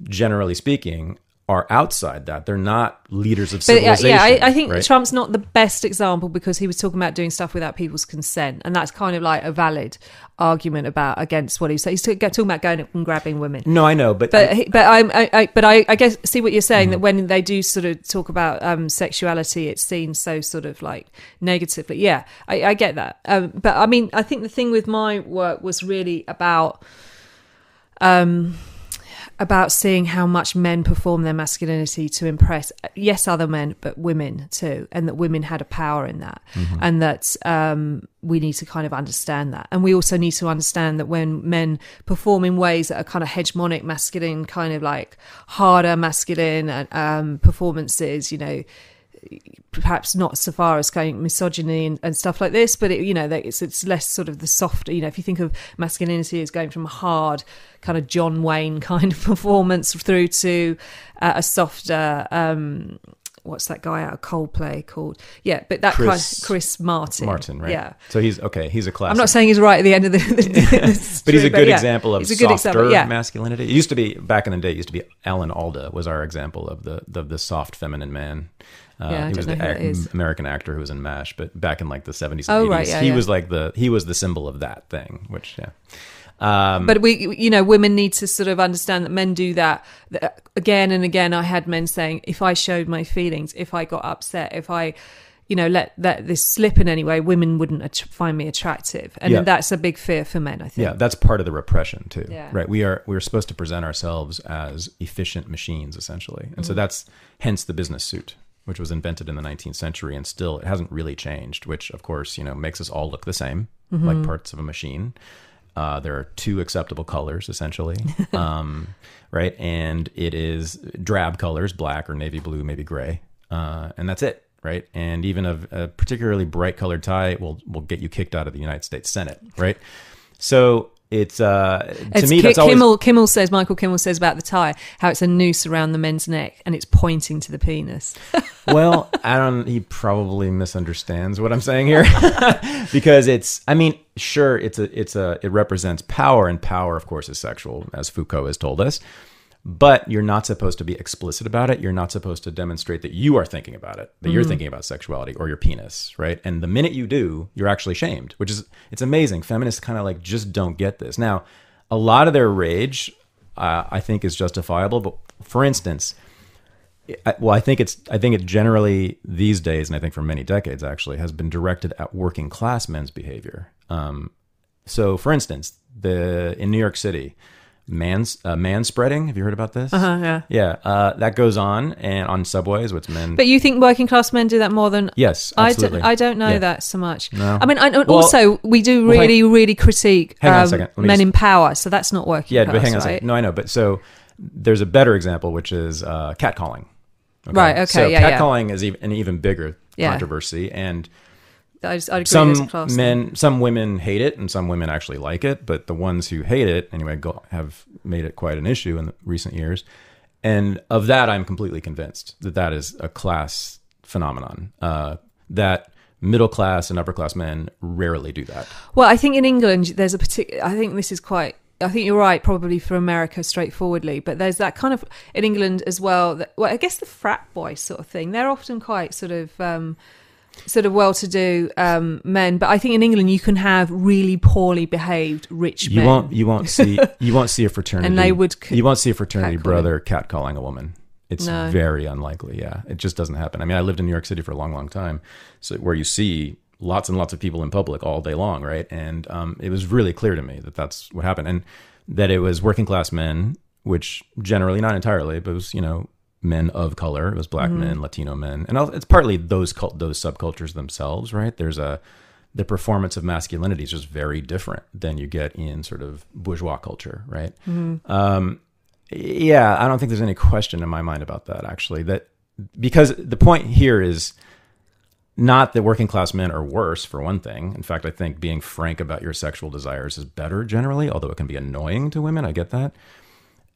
Speaker 1: generally speaking, are outside that. They're not leaders of civilization.
Speaker 2: I think
Speaker 1: right?
Speaker 2: Trump's not the best example because he was talking about doing stuff without people's consent, and that's kind of like a valid argument against what he's saying. He's talking about going up and grabbing women.
Speaker 1: No, I know, but
Speaker 2: I guess see what you're saying, that when they do sort of talk about sexuality, it's seen so sort of like negatively. Yeah, I get that. But I mean, I think the thing with my work was really about seeing how much men perform their masculinity to impress, yes, other men, but women too, and that women had a power in that, and that we need to kind of understand that. And we also need to understand that when men perform in ways that are kind of hegemonic masculine, kind of like harder masculine performances, perhaps not so far as going misogyny and stuff like this, but it's less sort of the soft, if you think of masculinity as going from a hard kind of John Wayne kind of performance through to a softer what's that guy out of Coldplay called? Yeah, but that Chris Martin,
Speaker 1: right?
Speaker 2: Yeah.
Speaker 1: So he's a classic.
Speaker 2: I'm not saying he's right at the end of the
Speaker 1: but he's a good example of softer masculinity. It used to be, back in the day, Ellen Alda was our example of the soft feminine man. He was
Speaker 2: don't know who that is.
Speaker 1: the American actor who was in MASH, but back in like the 70s and
Speaker 2: Oh,
Speaker 1: 80s,
Speaker 2: right, yeah,
Speaker 1: he
Speaker 2: yeah.
Speaker 1: was like he was the symbol of that thing, which, yeah.
Speaker 2: But women need to sort of understand that men do that again and again. I had men saying, if I showed my feelings, if I got upset, if I, let this slip in any way, women wouldn't find me attractive. And that's a big fear for men, I think.
Speaker 1: Yeah, that's part of the repression too,
Speaker 2: Yeah.
Speaker 1: right? We're supposed to present ourselves as efficient machines, essentially. And so that's hence the business suit, which was invented in the 19th century, and still it hasn't really changed, which of course, makes us all look the same, like parts of a machine. There are two acceptable colors, essentially, right? And it is drab colors, black or navy blue, maybe gray, and that's it, right? And even a particularly bright colored tie will get you kicked out of the United States Senate, right? So it's to me that's always
Speaker 2: Michael Kimmel says about the tie, how it's a noose around the men's neck and it's pointing to the penis.
Speaker 1: Well, he probably misunderstands what I'm saying here because it represents power, and power, of course, is sexual, as Foucault has told us. But you're not supposed to be explicit about it. You're not supposed to demonstrate that you are thinking about it, that you're thinking about sexuality or your penis, right? And the minute you do, you're actually shamed, it's amazing. Feminists kind of like just don't get this. Now, a lot of their rage, I think, is justifiable. But for instance, I think it generally these days, and I think for many decades actually, has been directed at working class men's behavior. So, for instance, in New York City, manspreading. Have you heard about this?
Speaker 2: Yeah.
Speaker 1: Yeah. That goes on on subways with men.
Speaker 2: But you think working class men do that more than?
Speaker 1: Yes, absolutely.
Speaker 2: I don't know that so much.
Speaker 1: No.
Speaker 2: I mean, we do really critique
Speaker 1: hang on a second.
Speaker 2: men in power. So that's not working class,
Speaker 1: but hang on a
Speaker 2: right?
Speaker 1: second. No, I know. But so there's a better example, which is catcalling. Okay?
Speaker 2: Right. Okay.
Speaker 1: So
Speaker 2: yeah.
Speaker 1: catcalling is an even bigger controversy, and
Speaker 2: I'd agree there's a class
Speaker 1: some women hate it, and some women actually like it. But the ones who hate it, anyway, have made it quite an issue in the recent years. And of that, I'm completely convinced that is a class phenomenon. That middle class and upper class men rarely do that.
Speaker 2: Well, I think in England there's a particular. I think this is quite. I think you're right, probably for America straightforwardly, but there's that kind of in England as well. I guess the frat boy sort of thing. They're often quite sort of well-to-do men, but I think in England you can have really poorly behaved rich men.
Speaker 1: You won't see a fraternity,
Speaker 2: and they would.
Speaker 1: You won't see a fraternity brother catcalling a woman. It's very unlikely. Yeah, it just doesn't happen. I mean, I lived in New York City for a long time, so where you see lots and lots of people in public all day long, right? And it was really clear to me that that's what happened, and that it was working class men, which generally, not entirely, but it was men of color. It was black men, Latino men, and it's partly those subcultures themselves, right? The performance of masculinity is just very different than you get in sort of bourgeois culture, right? Yeah, I don't think there's any question in my mind about that, actually. That because the point here is not that working class men are worse, for one thing. In fact, I think being frank about your sexual desires is better generally, although it can be annoying to women. I get that.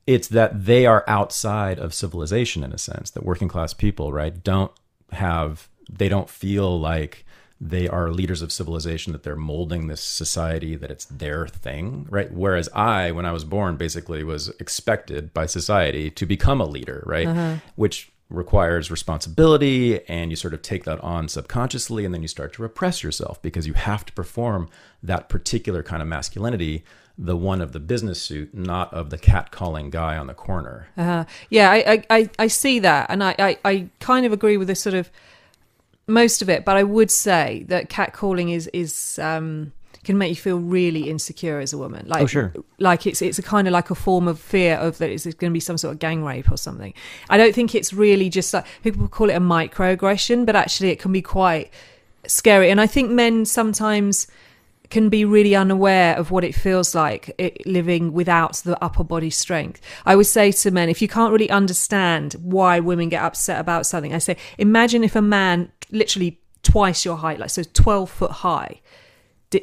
Speaker 1: It's that they are outside of civilization in a sense, that working class people, right, they don't feel like they are leaders of civilization, that they're molding this society, that it's their thing, right? Whereas when I was born, basically was expected by society to become a leader, right? Which requires responsibility, and you sort of take that on subconsciously, and then you start to repress yourself because you have to perform that particular kind of masculinity, the one of the business suit, not of the catcalling guy on the corner.
Speaker 2: Yeah, I see that, and I kind of agree with this sort of most of it, but I would say that catcalling is can make you feel really insecure as a woman. Like,
Speaker 1: sure.
Speaker 2: Like it's a kind of like a form of fear of that it's going to be some sort of gang rape or something. I don't think it's really just like, people call it a microaggression, but actually it can be quite scary. And I think men sometimes can be really unaware of what it feels like living without the upper body strength. I would say to men, if you can't really understand why women get upset about something, I say, imagine if a man literally twice your height, like so 12 foot high,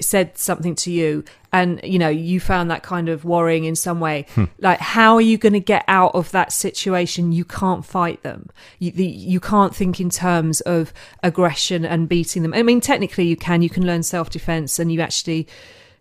Speaker 2: said something to you, and you found that kind of worrying in some way. Like, how are you going to get out of that situation? You can't fight them. You can't think in terms of aggression and beating them. I mean, technically you can learn self-defense, and you actually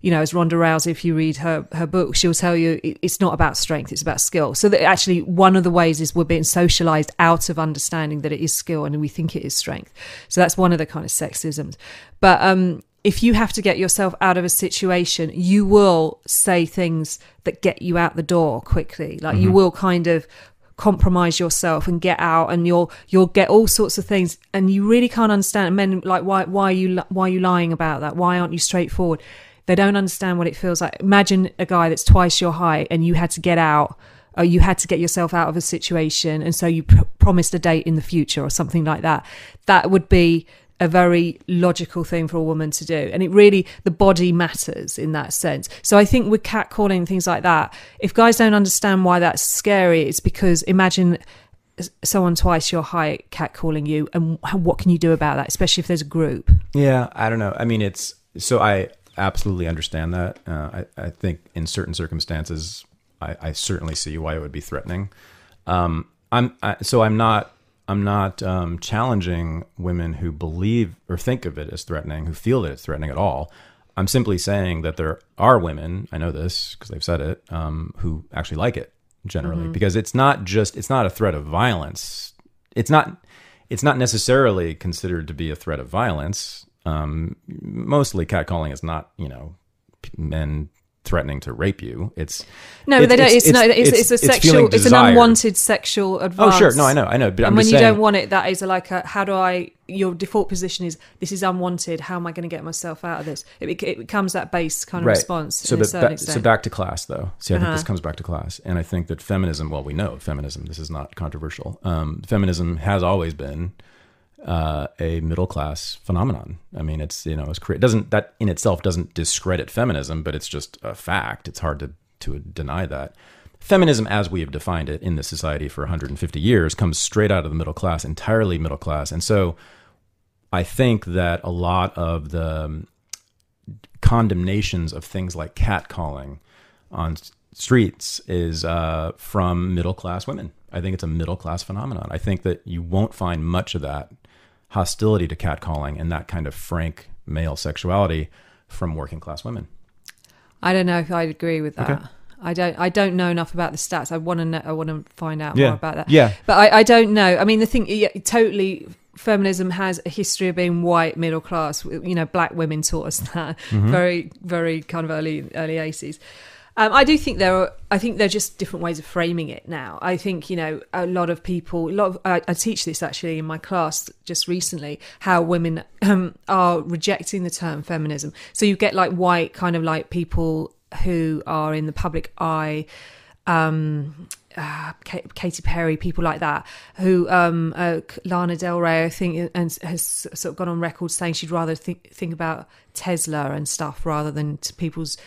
Speaker 2: as Ronda Rousey, if you read her book, she'll tell you it's not about strength, it's about skill. So that actually one of the ways is we're being socialized out of understanding that it is skill and we think it is strength. So that's one of the kind of sexisms. But if you have to get yourself out of a situation, you will say things that get you out the door quickly. Like you will kind of compromise yourself and get out, and you'll get all sorts of things, and you really can't understand. Men, like, why are you lying about that? Why aren't you straightforward? They don't understand what it feels like. Imagine a guy that's twice your height and you had to get out, or you had to get yourself out of a situation, and so you promised a date in the future or something like that. That would be a very logical thing for a woman to do. And it really, the body matters in that sense. So I think with catcalling and things like that, if guys don't understand why that's scary, it's because imagine someone twice your height catcalling you, and what can you do about that, especially if there's a group? Yeah,
Speaker 1: I don't know. I mean, I absolutely understand that. I think in certain circumstances, I certainly see why it would be threatening. I'm not challenging women who believe or think of it as threatening, who feel that it's threatening at all. I'm simply saying that there are women, I know this because they've said it, who actually like it generally, because it's not a threat of violence. It's not necessarily considered to be a threat of violence. Mostly catcalling is not, men threatening to rape you. It's an
Speaker 2: unwanted sexual advance.
Speaker 1: Oh, sure. No, I know. But
Speaker 2: and when you don't want it, that is like your default position is, this is unwanted. How am I going to get myself out of this? It becomes that base kind of response.
Speaker 1: So back to class, though. See, I think this comes back to class. And I think that feminism, well, we know feminism, this is not controversial. Feminism has always been a middle class phenomenon. I mean, that in itself doesn't discredit feminism, but it's just a fact. It's hard to deny that. Feminism, as we have defined it in this society for 150 years, comes straight out of the middle class, entirely middle class. And so I think that a lot of the condemnations of things like catcalling on streets is from middle class women. I think it's a middle class phenomenon. I think that you won't find much of that hostility to catcalling and that kind of frank male sexuality from working class women. I
Speaker 2: don't know if I'd agree with that. Okay. I don't know enough about the stats. I want to find out more about that.
Speaker 1: Yeah,
Speaker 2: but I don't know. I mean, the thing, totally. Feminism has a history of being white, middle class. Black women taught us that very, very kind of early 80s. I do think I think they're just different ways of framing it now. I think, a lot of people, I teach this actually in my class just recently, how women are rejecting the term feminism. So you get like white kind of like people who are in the public eye, Katy Perry, people like that, who Lana Del Rey, I think, and has sort of gone on record saying she'd rather think about Tesla and stuff rather than to people's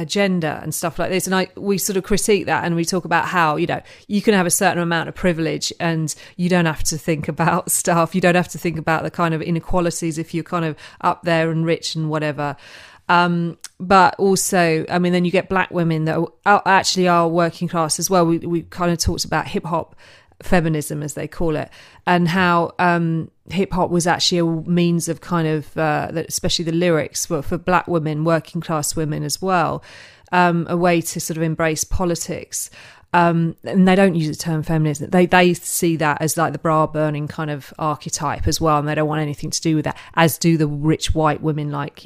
Speaker 2: gender and stuff like this. And we sort of critique that, and we talk about how you can have a certain amount of privilege and you don't have to think about stuff. You don't have to think about the kind of inequalities if you're kind of up there and rich and whatever. But also, I mean, then you get black women that actually are working class as well. We kind of talked about hip hop feminism, as they call it, and how hip hop was actually a means of kind of, especially the lyrics were for black women, working class women as well, a way to sort of embrace politics. And they don't use the term feminism. They see that as like the bra burning kind of archetype as well, and they don't want anything to do with that, as do the rich white women like,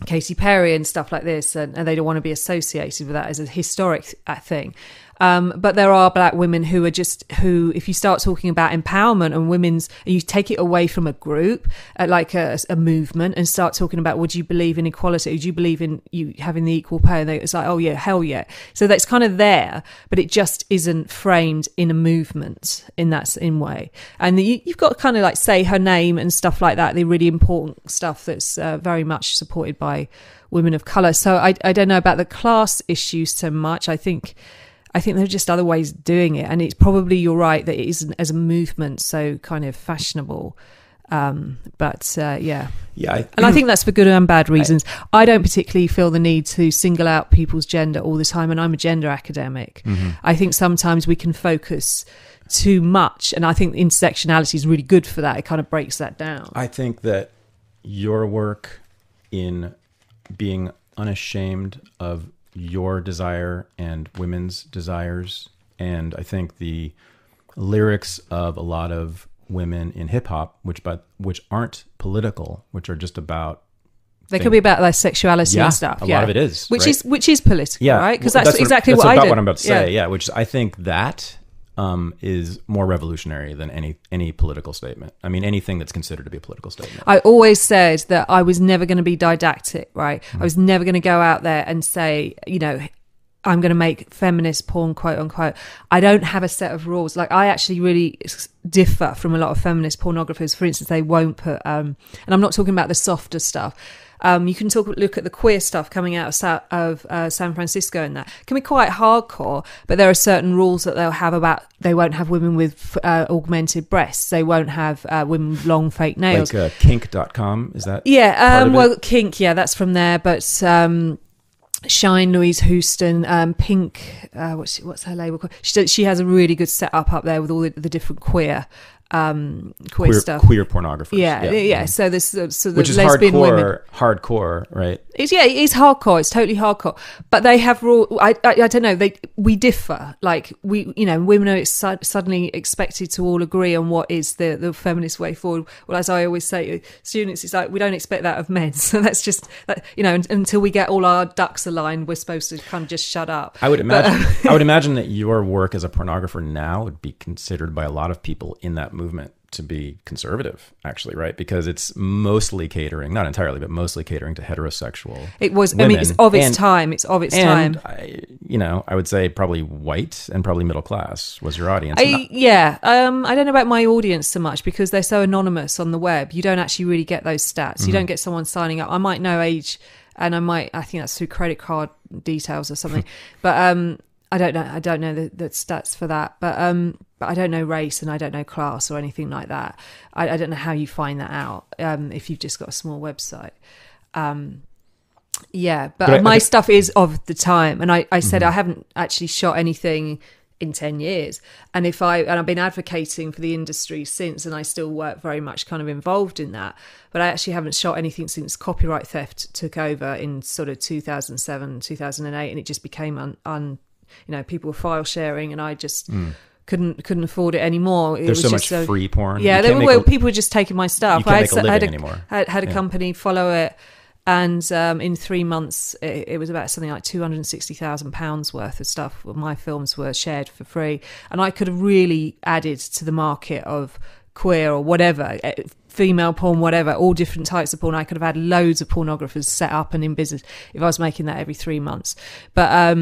Speaker 2: Katy Perry and stuff like this, and they don't want to be associated with that as a historic thing. But there are black women who, if you start talking about empowerment and women's, and you take it away from a group, like a movement, and start talking about, would you believe in equality? Do you believe in you having the equal pay? And it's like, oh yeah, hell yeah. So that's kind of there, but it just isn't framed in a movement in that way. And you've got kind of like say her name and stuff like that, the really important stuff that's very much supported by women of colour. So I don't know about the class issues so much. I think there are just other ways of doing it. And it's probably, you're right, that it isn't as a movement so kind of fashionable. Yeah. And I think that's for good and bad reasons. I don't particularly feel the need to single out people's gender all the time, and I'm a gender academic. Mm-hmm. I think sometimes we can focus too much, and I think intersectionality is really good for that. It kind of breaks that down.
Speaker 1: I think that your work in being unashamed of your desire and women's desires. And I think the lyrics of a lot of women in hip hop, which aren't political, which are just about,
Speaker 2: they could be about their sexuality and stuff.
Speaker 1: A lot of it is,
Speaker 2: which
Speaker 1: right?
Speaker 2: which is political, right? Because that's exactly what I
Speaker 1: about
Speaker 2: did.
Speaker 1: what I'm about to say. Yeah, which I think that is more revolutionary than any political statement. I mean, anything that's considered to be a political statement.
Speaker 2: I always said that I was never going to be didactic, right? I was never going to go out there and say, you know, I'm going to make feminist porn, quote unquote. I don't have a set of rules. Like, I actually really differ from a lot of feminist pornographers. For instance, they won't put, and I'm not talking about the softer stuff. You can look at the queer stuff coming out of San Francisco, and that can be quite hardcore. But there are certain rules that they'll have about, they won't have women with augmented breasts. They won't have women with long fake nails.
Speaker 1: Like kink.com, is that?
Speaker 2: Yeah, well, kink, yeah, that's from there. But Shine, Louise Houston, Pink, what's her label called? She has a really good setup up there with all the different queer stuff,
Speaker 1: queer pornographers.
Speaker 2: Yeah. So this,
Speaker 1: which is
Speaker 2: lesbian
Speaker 1: hardcore, right?
Speaker 2: It is hardcore. It's totally hardcore. But they have rule. I don't know. We differ. Like, women are suddenly expected to all agree on what is the feminist way forward. Well, as I always say to students, it's like, we don't expect that of men. So that's just that, until we get all our ducks aligned, we're supposed to kind of just shut up.
Speaker 1: I would imagine that your work as a pornographer now would be considered by a lot of people in that movement to be conservative, actually, right? Because it's mostly catering, not entirely, but mostly catering to heterosexual.
Speaker 2: It was.
Speaker 1: Women.
Speaker 2: I mean, it's of its time. It's of its time.
Speaker 1: I would say probably white and probably middle class was your audience.
Speaker 2: I don't know about my audience so much because they're so anonymous on the web. You don't actually really get those stats. Mm-hmm. You don't get someone signing up. I might know age, and I think that's through credit card details or something. But I don't know the stats for that. But I don't know race, and I don't know class or anything like that. I don't know how you find that out if you've just got a small website. But my stuff is of the time, and I said I haven't actually shot anything in 10 years, and I've been advocating for the industry since, and I still work very much kind of involved in that, but I actually haven't shot anything since copyright theft took over in sort of 2007, 2008, and it just became people were file sharing, and I just couldn't afford it anymore.
Speaker 1: There's so much free porn.
Speaker 2: Yeah, people were just taking my stuff.
Speaker 1: You can't make a living anymore.
Speaker 2: I had a company follow it, and in 3 months, it was about something like £260,000 worth of stuff. My films were shared for free, and I could have really added to the market of queer or whatever, female porn, whatever, all different types of porn. I could have had loads of pornographers set up and in business if I was making that every 3 months. But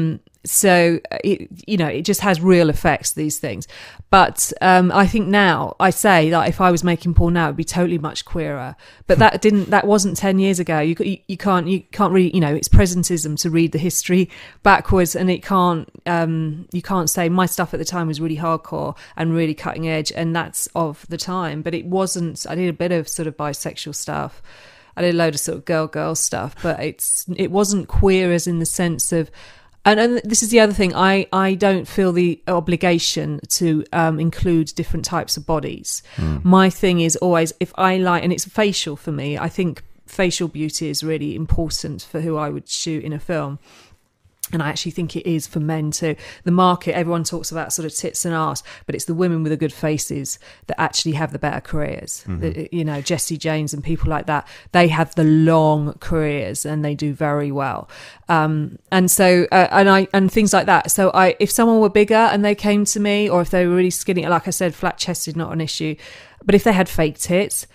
Speaker 2: so it just has real effects, these things. But I think now I say that if I was making porn now, it'd be totally much queerer. But that wasn't 10 years ago. You can't really, it's presentism to read the history backwards, and you can't say my stuff at the time was really hardcore and really cutting edge, and that's of the time. But it wasn't. I did a bit of sort of bisexual stuff. I did a load of sort of girl stuff, but it wasn't queer as in the sense of. And this is the other thing. I don't feel the obligation to include different types of bodies. My thing is always, if I like, and it's facial for me, I think facial beauty is really important for who I would shoot in a film. And I actually think it is for men too. The market, everyone talks about sort of tits and arse, but it's the women with the good faces that actually have the better careers. Mm-hmm. Jessie James and people like that, they have the long careers and they do very well. And so, and things like that. So if someone were bigger and they came to me, or if they were really skinny, like I said, flat chested, not an issue. But if they had fake tits,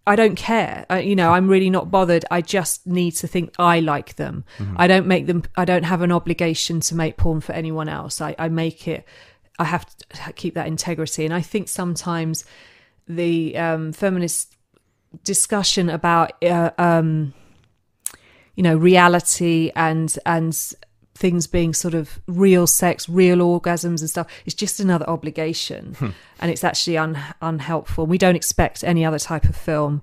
Speaker 2: I don't care. I'm really not bothered. I just need to think I like them. Mm-hmm. I don't make them. I don't have an obligation to make porn for anyone else. I make it. I have to keep that integrity. And I think sometimes the feminist discussion about reality and things being sort of real sex, real orgasms and stuff, it's just another obligation. And it's actually unhelpful. We don't expect any other type of film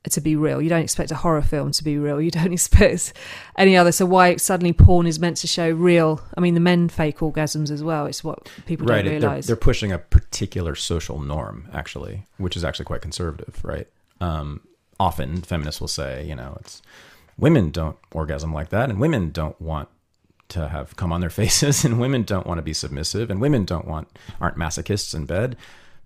Speaker 2: to be real. You don't expect a horror film to be real. You don't expect any other. So why suddenly porn is meant to show real? I mean, the men fake orgasms as well. It's what people don't realise. They're
Speaker 1: pushing a particular social norm, actually, which is actually quite conservative, right? Often feminists will say, women don't orgasm like that, and women don't want to have come on their faces, and women don't want to be submissive, and women aren't masochists in bed.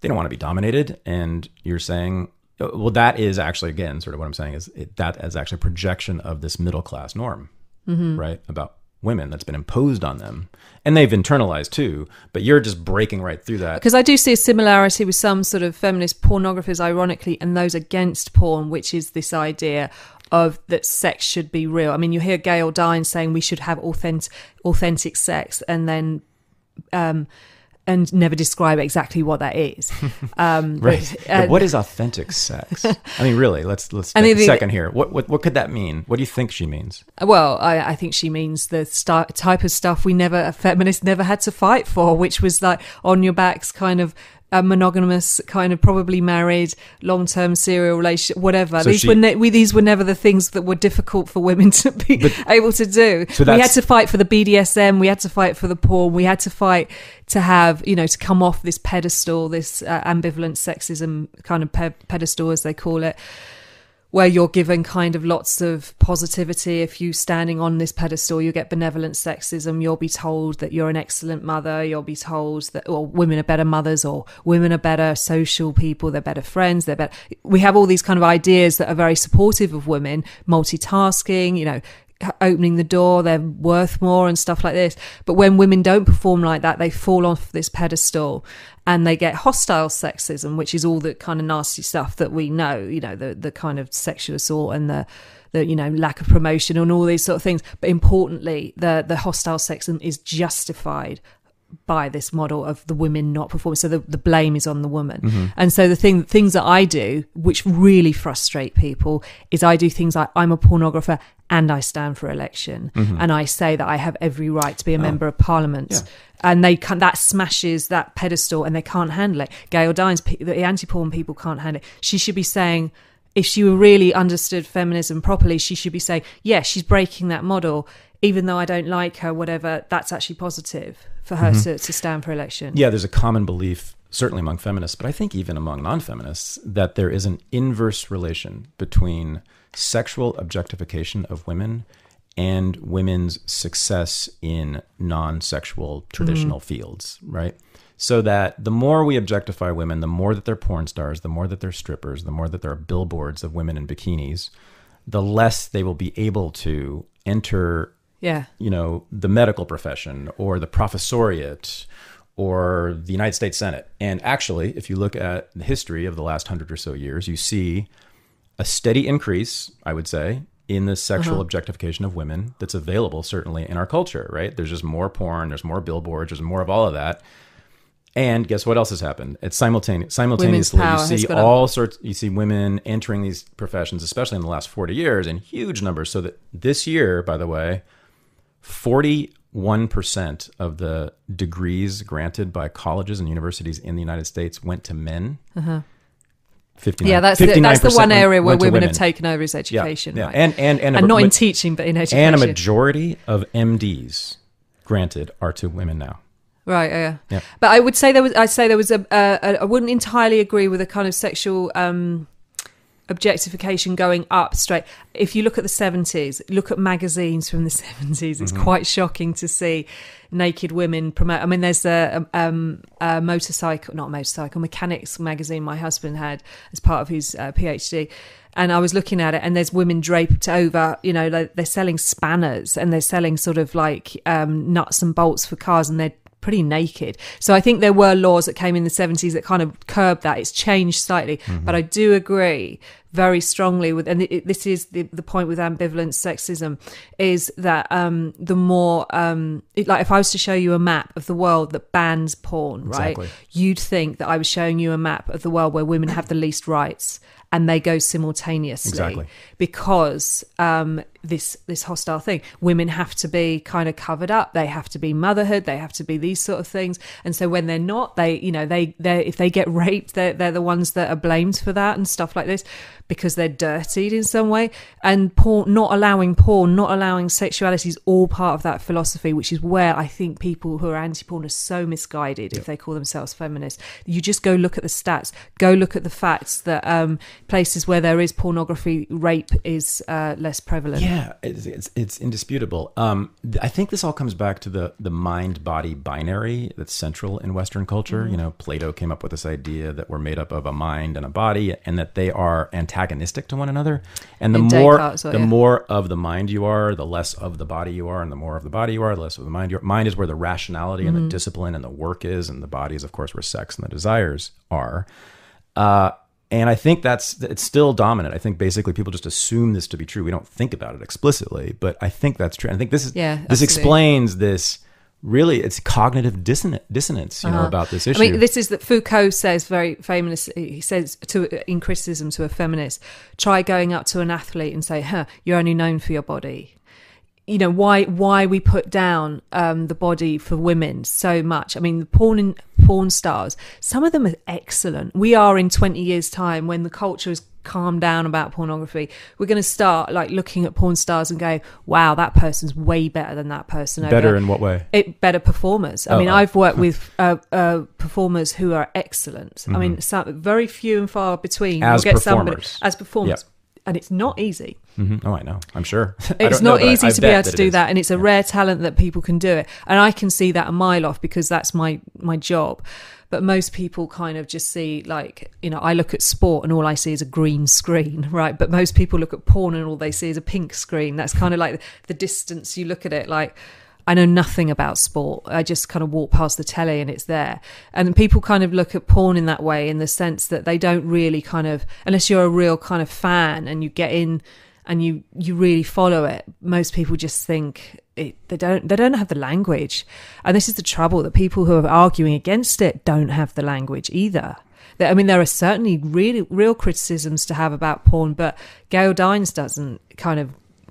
Speaker 1: They don't want to be dominated. And you're saying, well, that is actually, again, sort of what I'm saying is that is actually a projection of this middle class norm, right? About women that's been imposed on them, and they've internalized too, but you're just breaking right through that.
Speaker 2: Because I do see a similarity with some sort of feminist pornographers, ironically, and those against porn, which is this idea of that sex should be real. I mean, you hear Gail Dine saying we should have authentic sex, and then and never describe exactly what that is.
Speaker 1: Right. But what is authentic sex? I mean, really, let's take a second here. What could that mean? What do you think she means?
Speaker 2: Well, I think she means the type of stuff feminists never had to fight for, which was like on your backs, kind of a monogamous, kind of probably married, long-term serial relationship, whatever.
Speaker 1: So
Speaker 2: these were never the things that were difficult for women to be able to do. So we had to fight for the BDSM, we had to fight for the porn, we had to fight to have, to come off this pedestal, this ambivalent sexism kind of pedestal, as they call it, where you're given kind of lots of positivity. If you're standing on this pedestal, you get benevolent sexism. You'll be told that you're an excellent mother. You'll be told that, well, women are better mothers, or women are better social people. They're better friends. They're better. We have all these kind of ideas that are very supportive of women, multitasking, opening the door, they're worth more and stuff like this. But when women don't perform like that, they fall off this pedestal and they get hostile sexism, which is all the kind of nasty stuff that we know, the kind of sexual assault and the lack of promotion and all these sort of things. But importantly, the hostile sexism is justified by this model of the women not performing. So the blame is on the woman. And so the things that I do, which really frustrate people, is I do things like, I'm a pornographer and I stand for election, and I say that I have every right to be a member of parliament. Yeah. And that smashes that pedestal, and they can't handle it. Gail Dine's, the anti-porn people can't handle it. She should be saying, if she really understood feminism properly, she should be saying, yeah, she's breaking that model, even though I don't like her, whatever, that's actually positive for her to stand for election.
Speaker 1: Yeah, there's a common belief, certainly among feminists, but I think even among non-feminists, that there is an inverse relation between sexual objectification of women and women's success in non-sexual traditional fields, right? So that the more we objectify women, the more that they're porn stars, the more that they're strippers, the more that there are billboards of women in bikinis, the less they will be able to enter, the medical profession or the professoriate or the United States Senate. And actually, if you look at the history of the last 100 or so years, you see a steady increase, I would say, in the sexual objectification of women that's available, certainly, in our culture, right? There's just more porn, there's more billboards, there's more of all of that. And guess what else has happened? It's simultaneously, you see all sorts, you see women entering these professions, especially in the last 40 years, in huge numbers. So that this year, by the way, 41% of the degrees granted by colleges and universities in the United States went to men. 59,
Speaker 2: that's the one area where women have taken over is education, right? And not in teaching, but in education.
Speaker 1: And a majority of MDs granted are to women now.
Speaker 2: Right, yeah. But I would say there was I wouldn't entirely agree with a kind of sexual objectification going up straight. If you look at the 70s, look at magazines from the 70s, it's quite shocking to see naked women promote. I mean, there's a mechanics magazine my husband had as part of his PhD. And I was looking at it, and there's women draped over, they're selling spanners, and they're selling sort of like nuts and bolts for cars, and they're pretty naked. So I think there were laws that came in the 70s that kind of curbed that. It's changed slightly, but I do agree very strongly with, and this is the point with ambivalent sexism, is that the more like if I was to show you a map of the world that bans porn, right, you'd think that I was showing you a map of the world where women have the least rights, and they go simultaneously because this hostile thing. Women have to be kind of covered up. They have to be motherhood. They have to be these sort of things. And so when they're not, they if they get raped, they're the ones that are blamed for that and stuff like this, because they're dirtied in some way. And not allowing sexuality is all part of that philosophy, which is where I think people who are anti-porn are so misguided if they call themselves feminists. You just go look at the stats, go look at the facts that places where there is pornography, rape is less prevalent.
Speaker 1: Yeah, it's indisputable. I think this all comes back to the mind-body binary that's central in Western culture. You know, Plato came up with this idea that we're made up of a mind and a body, and that they are antagonistic to one another. And the more of the mind you are, the less of the body you are, and the more of the body you are, the less of the mind you are. Mind is where the rationality and the discipline and the work is, and the body is, of course, where sex and the desires are. And I think it's still dominant. I think basically people just assume this to be true. We don't think about it explicitly, but I think that's true. I think this explains this. Really, it's cognitive dissonance, about this issue.
Speaker 2: I mean, this is that Foucault says very famously. He says in criticism to a feminist, try going up to an athlete and say, "You're only known for your body." You know, why we put down the body for women so much. I mean, the porn stars, some of them are excellent. We are in 20 years' time, when the culture has calmed down about pornography, we're going to start like looking at porn stars and go, wow, that person's way better than that person.
Speaker 1: Better in what way?
Speaker 2: Better performers. I mean, I've worked with performers who are excellent. I mean, very few and far between.
Speaker 1: As performers.
Speaker 2: As performers. Yep. And it's not easy.
Speaker 1: Oh, I know. I'm sure.
Speaker 2: It's not easy to be able to do that. And it's a rare talent that people can do it. And I can see that a mile off because that's my job. But most people kind of just see, like, I look at sport and all I see is a green screen, right? But most people look at porn and all they see is a pink screen. That's kind of like the distance you look at it. Like, I know nothing about sport. I just kind of walk past the telly and it's there. And people kind of look at porn in that way, in the sense that they don't really kind of, unless you're a real kind of fan and you get in and you really follow it, most people just think they don't have the language. And this is the trouble, that people who are arguing against it don't have the language either. I mean, there are certainly really real criticisms to have about porn, but Gail Dines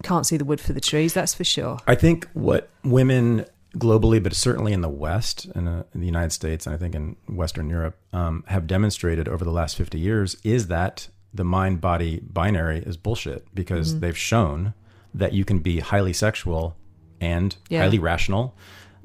Speaker 2: can't see the wood for the trees, that's for sure.
Speaker 1: I think what women globally, but certainly in the West, in the United States, and I think in Western Europe, have demonstrated over the last 50 years is that the mind-body binary is bullshit, because they've shown that you can be highly sexual and highly rational,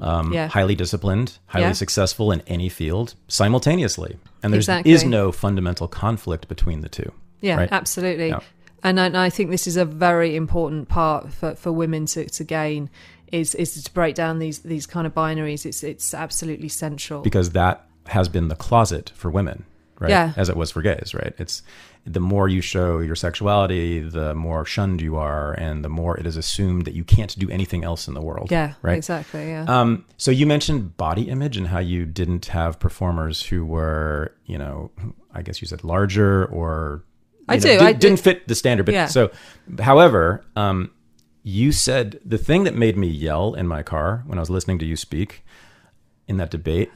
Speaker 1: highly disciplined, highly successful in any field simultaneously. And there is no fundamental conflict between the two.
Speaker 2: Yeah, right? Absolutely. Yeah. And I think this is a very important part for women to gain, is to break down these kind of binaries. It's absolutely central.
Speaker 1: Because that has been the closet for women, right?
Speaker 2: Yeah.
Speaker 1: As it was for gays, right? It's the more you show your sexuality, the more shunned you are, and the more it is assumed that you can't do anything else in the world.
Speaker 2: Yeah,
Speaker 1: right?
Speaker 2: Exactly, yeah.
Speaker 1: So you mentioned body image and how you didn't have performers who were, I guess you said larger or... didn't fit the standard. But so, however, you said the thing that made me yell in my car when I was listening to you speak in that debate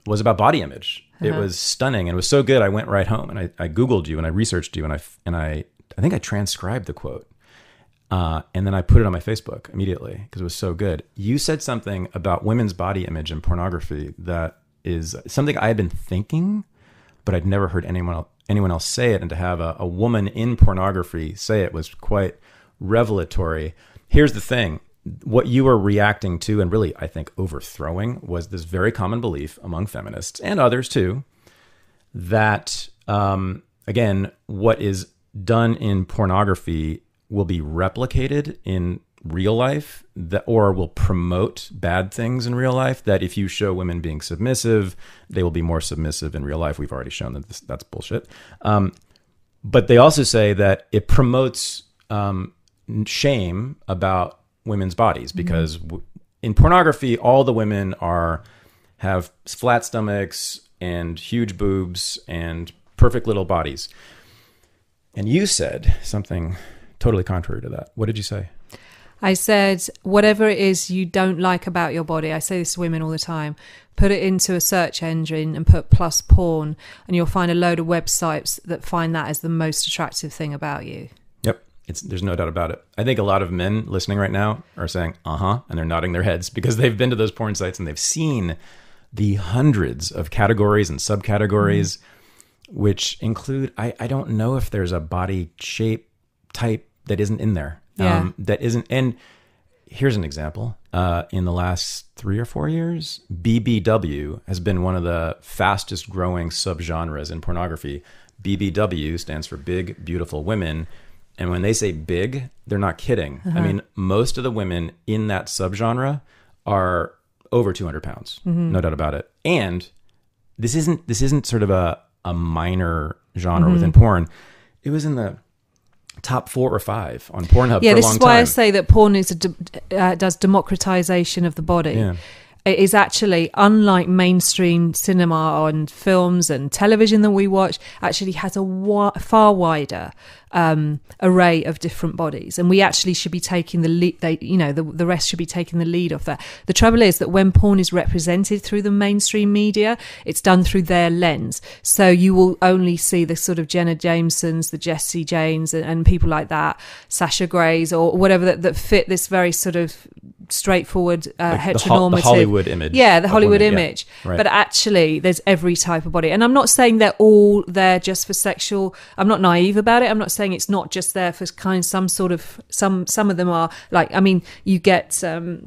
Speaker 1: was about body image. It was stunning and it was so good. I went right home and I Googled you and I researched you and I think I transcribed the quote and then I put it on my Facebook immediately because it was so good. You said something about women's body image and pornography that is something I had been thinking, but I'd never heard anyone else say it, and to have a woman in pornography say it was quite revelatory. Here's the thing. What you were reacting to, and really, I think, overthrowing, was this very common belief among feminists, and others too, that, again, what is done in pornography will be replicated in real life, or will promote bad things in real life, that if you show women being submissive, they will be more submissive in real life. We've already shown that that's bullshit. But they also say that it promotes shame about women's bodies, because in pornography, all the women have flat stomachs and huge boobs and perfect little bodies. And you said something totally contrary to that. What did you say?
Speaker 2: I said, whatever it is you don't like about your body, I say this to women all the time, put it into a search engine and put plus porn, and you'll find a load of websites that find that as the most attractive thing about you.
Speaker 1: Yep. There's no doubt about it. I think a lot of men listening right now are saying, and they're nodding their heads because they've been to those porn sites and they've seen the hundreds of categories and subcategories, which include, I don't know if there's a body shape type that isn't in there. That isn't. And here's an example. In the last 3 or 4 years, BBW has been one of the fastest growing subgenres in pornography. BBW stands for Big Beautiful Women. And when they say big, they're not kidding. I mean, most of the women in that subgenre are over 200 pounds, no doubt about it. And this isn't sort of a minor genre within porn. It was in the top 4 or 5 on Pornhub for a long time.
Speaker 2: Yeah, this is why I say that porn is does democratization of the body.
Speaker 1: Yeah.
Speaker 2: It is actually, unlike mainstream cinema and films and television that we watch, actually has a far wider array of different bodies, and we actually should be taking the lead. The rest should be taking the lead off that. The trouble is that when porn is represented through the mainstream media, it's done through their lens. So you will only see the sort of Jenna Jamesons, the Jessie Janes, and people like that, Sasha Grays, or whatever that fit this very sort of straightforward heteronormative
Speaker 1: the Hollywood image.
Speaker 2: Yeah, the Hollywood
Speaker 1: women,
Speaker 2: image.
Speaker 1: Yeah, right.
Speaker 2: But actually there's every type of body, and I'm not saying they're all there just for sexual. I'm not naive about it. I'm not saying it's not just there for kind of some of them are like, I mean, you get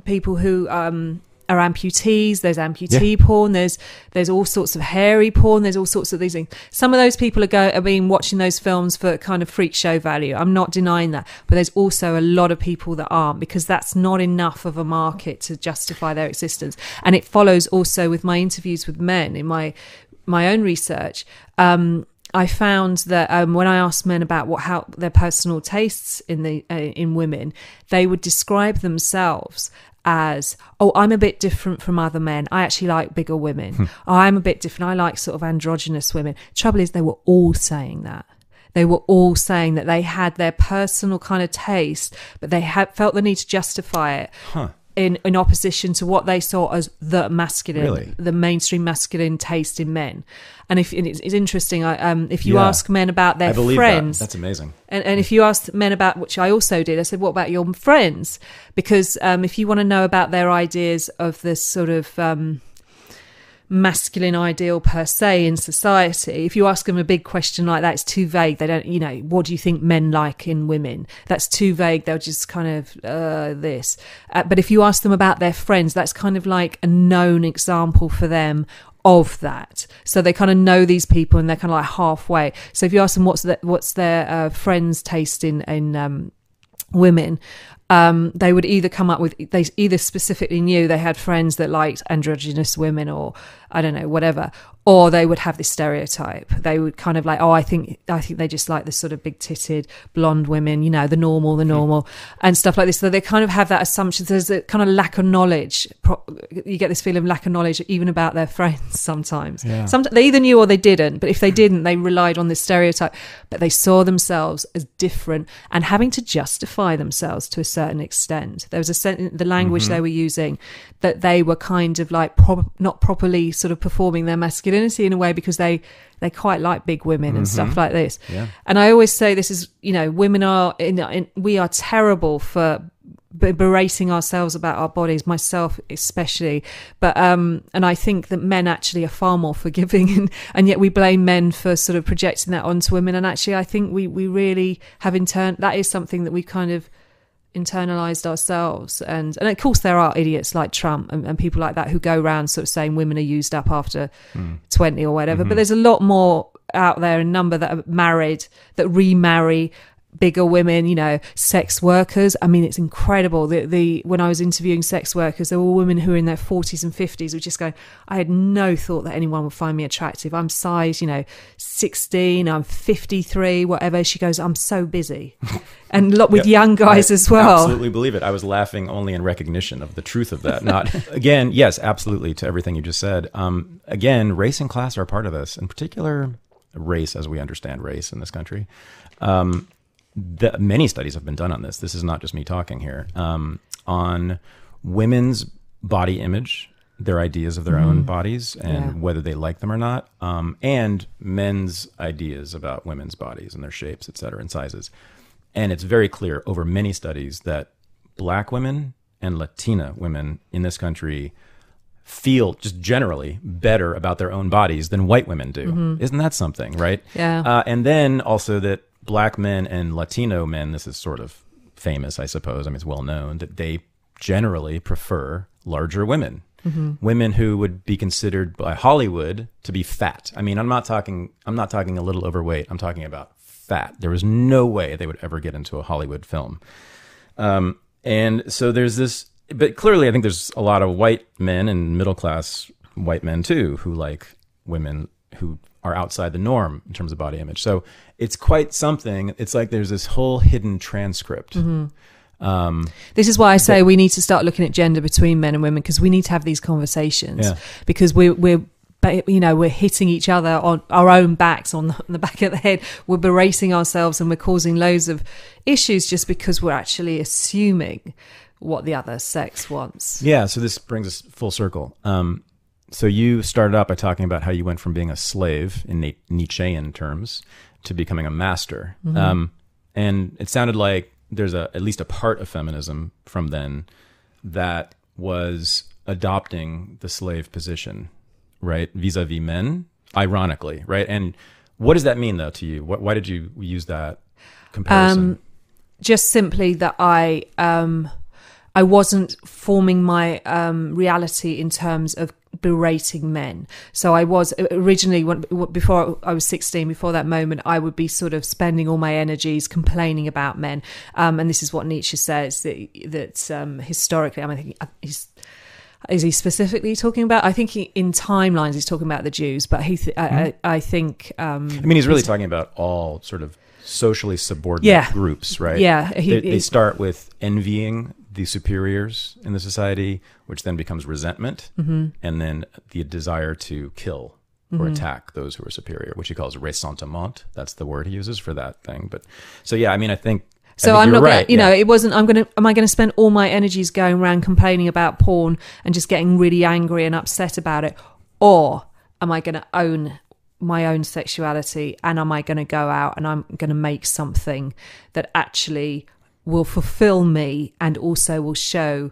Speaker 2: people who are amputees. There's amputee porn. There's all sorts of hairy porn. There's all sorts of these things. Some of those people are being watching those films for kind of freak show value. I'm not denying that, but there's also a lot of people that aren't, because that's not enough of a market to justify their existence. And it follows also with my interviews with men in my own research. I found that when I asked men about how their personal tastes in women, they would describe themselves as, oh, I'm a bit different from other men. I actually like bigger women. Oh, I'm a bit different. I like sort of androgynous women. Trouble is, they were all saying that. They were all saying that they had their personal kind of taste, but they felt the need to justify it in opposition to what they saw as the masculine, the mainstream masculine taste in men. And it's interesting. If you ask men about their friends,
Speaker 1: that's amazing.
Speaker 2: And if you ask men about, which I also did, I said, "What about your friends?" Because if you want to know about their ideas of this sort of masculine ideal per se in society, if you ask them a big question like that, it's too vague. They don't, what do you think men like in women? That's too vague. They'll just kind of this. But if you ask them about their friends, that's kind of like a known example for them of that. So they kind of know these people, and they're kind of like halfway. So if you ask them what's their friends' taste in women, they would either come up with, they either specifically knew they had friends that liked androgynous women, or I don't know, whatever, or they would have this stereotype. They would kind of like, oh, I think they just like the sort of big titted blonde women, the normal and stuff like this. So they kind of have that assumption. There's a kind of lack of knowledge. You get this feeling of lack of knowledge even about their friends sometimes. Yeah. Sometimes they either knew or they didn't, but if they didn't, they relied on this stereotype. But they saw themselves as different and having to justify themselves to a certain extent. There was the language they were using, that they were kind of like not properly sort of performing their masculinity in a way, because they quite like big women and stuff like this. Yeah. And I always say this is, women are we are terrible for berating ourselves about our bodies, myself especially, but and I think that men actually are far more forgiving, and yet we blame men for sort of projecting that onto women. And actually I think we really have that is something that we kind of internalized ourselves, and of course there are idiots like Trump and people like that who go around sort of saying women are used up after 20 or whatever, but there's a lot more out there in number that are married, that remarry bigger women, sex workers. I mean, it's incredible. When I was interviewing sex workers, there were women who were in their 40s and 50s who were just going, I had no thought that anyone would find me attractive. I'm size, 16, I'm 53, whatever. She goes, I'm so busy. And a lot with young guys as well.
Speaker 1: Absolutely believe it. I was laughing only in recognition of the truth of that. Not again, yes, absolutely to everything you just said. Again, race and class are a part of this, in particular race as we understand race in this country. Many studies have been done on this. This is not just me talking here. On women's body image, their ideas of their own bodies and whether they like them or not, and men's ideas about women's bodies and their shapes, et cetera, and sizes. And it's very clear over many studies that Black women and Latina women in this country feel just generally better about their own bodies than white women do. Isn't that something, right?
Speaker 2: Yeah.
Speaker 1: And then also that Black men and Latino men, this is sort of famous, I suppose. I mean, it's well known that they generally prefer larger women women who would be considered by Hollywood to be fat. I mean, I'm not talking a little overweight. I'm talking about fat. There was no way they would ever get into a Hollywood film. And so there's this, but clearly I think there's a lot of white men and middle-class white men too, who like women who are outside the norm in terms of body image. So it's quite something. It's like there's this whole hidden transcript.
Speaker 2: This is why I say we need to start looking at gender between men and women, because we need to have these conversations, because we're hitting each other on our own backs, on the back of the head. We're berating ourselves and we're causing loads of issues just because we're actually assuming what the other sex wants.
Speaker 1: Yeah, so this brings us full circle. So you started out by talking about how you went from being a slave in Nietzschean terms to becoming a master. And it sounded like there's at least a part of feminism from then that was adopting the slave position, right? Vis-a-vis men, ironically, right? And what does that mean though to you? Why did you use that comparison?
Speaker 2: Just simply that I wasn't forming my reality in terms of berating men. So I was originally, before I was 16, before that moment, I would be sort of spending all my energies complaining about men. And this is what Nietzsche says, that historically, I mean, is he specifically talking about? I think in timelines he's talking about the Jews, but I think...
Speaker 1: I mean, he's really talking about all sort of socially subordinate groups, right?
Speaker 2: Yeah.
Speaker 1: They start with envying the superiors in the society, which then becomes resentment, and then the desire to kill or attack those who are superior, which he calls ressentiment. That's the word he uses for that thing. But so, yeah, I mean, I think
Speaker 2: I'm not
Speaker 1: right.
Speaker 2: gonna, it wasn't, am I going to spend all my energies going around complaining about porn and just getting really angry and upset about it? Or am I going to own my own sexuality, and am I going to go out and I'm going to make something that actually will fulfill me and also will show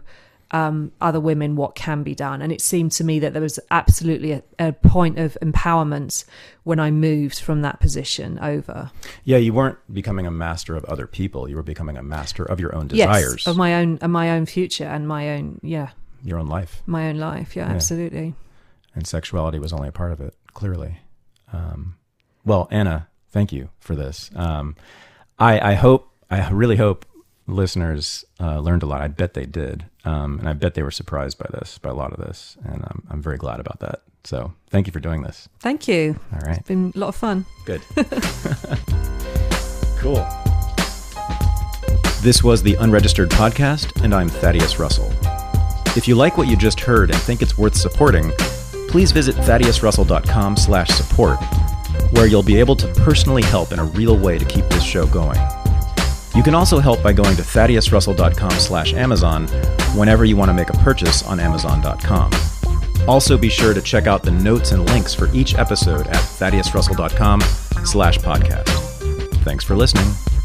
Speaker 2: other women what can be done? And it seemed to me that there was absolutely a point of empowerment when I moved from that position over.
Speaker 1: Yeah, you weren't becoming a master of other people. You were becoming a master of your own desires.
Speaker 2: Yes, of my own future and my own,
Speaker 1: your own life.
Speaker 2: My own life, yeah, absolutely.
Speaker 1: And sexuality was only a part of it, clearly. Well, Anna, thank you for this. I really hope listeners learned a lot. I bet they did. And I bet they were surprised by a lot of this. And I'm very glad about that. So thank you for doing this.
Speaker 2: Thank you.
Speaker 1: All right.
Speaker 2: It's been a lot of fun.
Speaker 1: Good. Cool. This was the Unregistered podcast, and I'm Thaddeus Russell. If you like what you just heard and think it's worth supporting, please visit thaddeusrussell.com/support, where you'll be able to personally help in a real way to keep this show going. You can also help by going to thaddeusrussell.com/Amazon whenever you want to make a purchase on Amazon.com. Also be sure to check out the notes and links for each episode at thaddeusrussell.com/podcast. Thanks for listening.